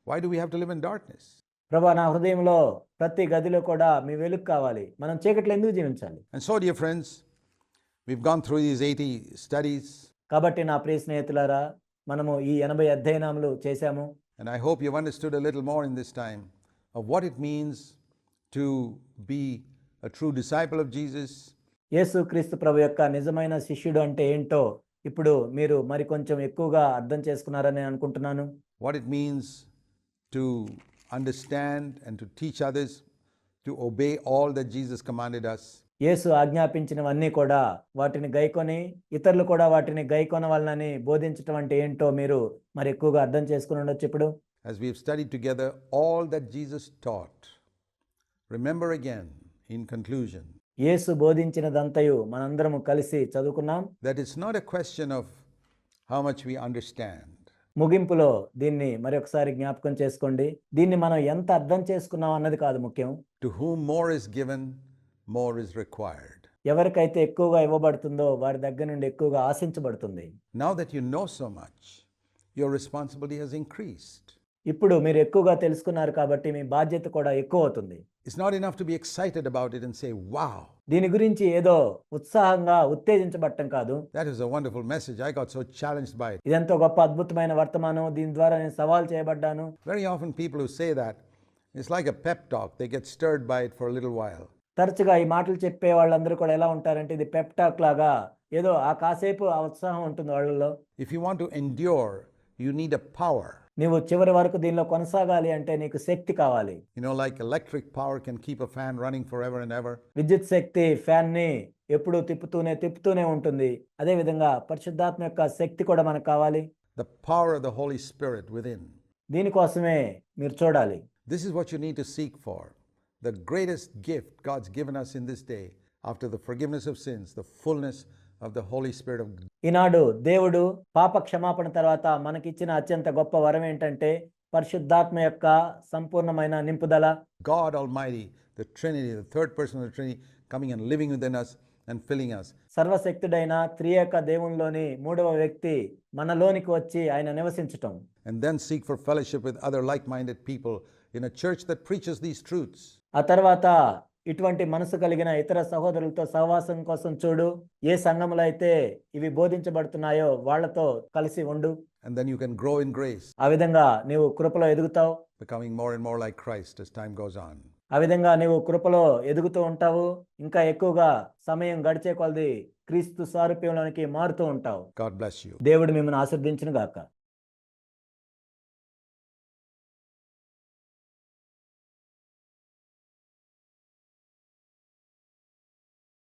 Why do we have to live in darkness? ప్రభువా, నా హృదయంలో ప్రతి గదిలో కూడా మీ వెలుగు కావాలి. మనం చీకట్లో ఎందుకు జీవించాలి? And so, dear friends, we've gone through these 80 studies. కాబట్టి నా ప్రియ స్నేహితులారా, మనము ఈ 80 అధ్యయనాలు చేశాము. And I hope you've understood a little more in this time of what it means to be a true disciple of Jesus. యేసు క్రీస్తు ప్రభు యొక్క నిజమైన శిష్యుడు అంటే ఏంటో ఇప్పుడు మీరు మరి కొంచెం ఎక్కువగా అర్థం చేసుకున్నారని అనుకుంటున్నాను. What it means to understand and to teach others to obey all that Jesus commanded us. యేసు ఆజ్ఞాపించినవన్నీ కూడా వాటిని గైకొని ఇతరులు కూడా వాటిని గైకొనవలనని బోధించటం అంటే ఏంటో మీరు మరి ఎక్కువగా అర్థం చేసుకుని ఉండొచ్చు ఇప్పుడు. As we have studied together all that Jesus taught, remember again in conclusion యేసు బోధించినదంతయు మనందరము కలిసి చదువుకున్నాం. that it's not a question of how much we understand. ముగింపులో దీన్ని మరొకసారి జ్ఞాపకం చేసుకోండి. దీన్ని మనం ఎంత అర్థం చేసుకున్నాం అన్నది కాదు ముఖ్యం. To whom more is given, more is required. ఎవరికైతే ఎక్కువగా ఇవ్వబడుతుందో వారి దగ్గర నుండి ఎక్కువగా ఆశించబడుతుంది. Now that you know so much, your responsibility has increased. ఇప్పుడు మీరు ఎక్కువగా తెలుసుకున్నారు కాబట్టి మీ బాధ్యత కూడా ఎక్కువ అవుతుంది. It's not enough to be excited about it and say, wow, దీని గురించి ఏదో ఉత్సాహంగా ఉత్తేజించబడటం కాదు. that is a wonderful message. I got so challenged by it. ఇదెంతో గొప్ప అద్భుతమైన వర్తమానం, దీని ద్వారా నేను సవాల్ చేయబడ్డాను. Very often people who say that, it's like a pep talk. They get stirred by it for a little while. తరచుగా ఈ మాటలు చెప్పే వాళ్ళందరూ కూడా ఎలా ఉంటారంటే ఇది పెప్ టాక్ లాగా, ఏదో ఆ కాసేపు ఆ ఉత్సాహం ఉంటుంది వాళ్ళలో. If you want to endure, you need a power. నీవు చివరి వరకు దీనిలో కొనసాగాలి అంటే నీకు శక్తి కావాలి. You know, like electric power can keep a fan running forever and ever. విద్యుత్ శక్తి ఫ్యాన్ ని ఎప్పుడూ తిప్పుతూనే ఉంటుంది. అదే విధంగా పరిశుద్ధాత్మ యొక్క శక్తి కూడా మనకు కావాలి. The power of the Holy Spirit within. దీనికోసమే మీరు చూడాలి. This is what you need to seek for. The greatest gift God's given us in this day, after the forgiveness of sins, the fullness of the Holy Spirit of God. ఈనాడు దేవుడు పాప క్షమాపణ తర్వాత మనకిచ్చిన అత్యంత గొప్ప వరం ఏంటంటే పరిశుద్ధాత్మ యొక్క సంపూర్ణమైన నింపుదల. God Almighty, the Trinity, the third person of the Trinity, coming and living within us and filling us. సర్వశక్తుడైన త్రియేక దేవునిలోని మూడవ వ్యక్తి మనలోనికి వచ్చి ఆయన నివసించటం. And then seek for fellowship with other like-minded people in a church that preaches these truths. ఆ తర్వాత ఇటువంటి మనసు కలిగిన ఇతర సహోదరులతో సహవాసం కోసం చూడు. ఏ సంఘములో అయితే ఇవి బోధించబడుతున్నాయో వాళ్లతో కలిసి ఉండు. And then you can grow in grace, ఆ విధంగా నీవు కృపలో ఎదుగుతావు. becoming more and more like Christ as time goes on. ఆ విధంగా నీవు కృపలో ఎదుగుతూ ఉంటావు. ఇంకా ఎక్కువగా సమయం గడిచే కొలది క్రీస్తు సారూప్యంలోనికి మారుతూ ఉంటావు. God bless you. దేవుడు మిమ్మల్ని ఆశీర్వదించును గాక.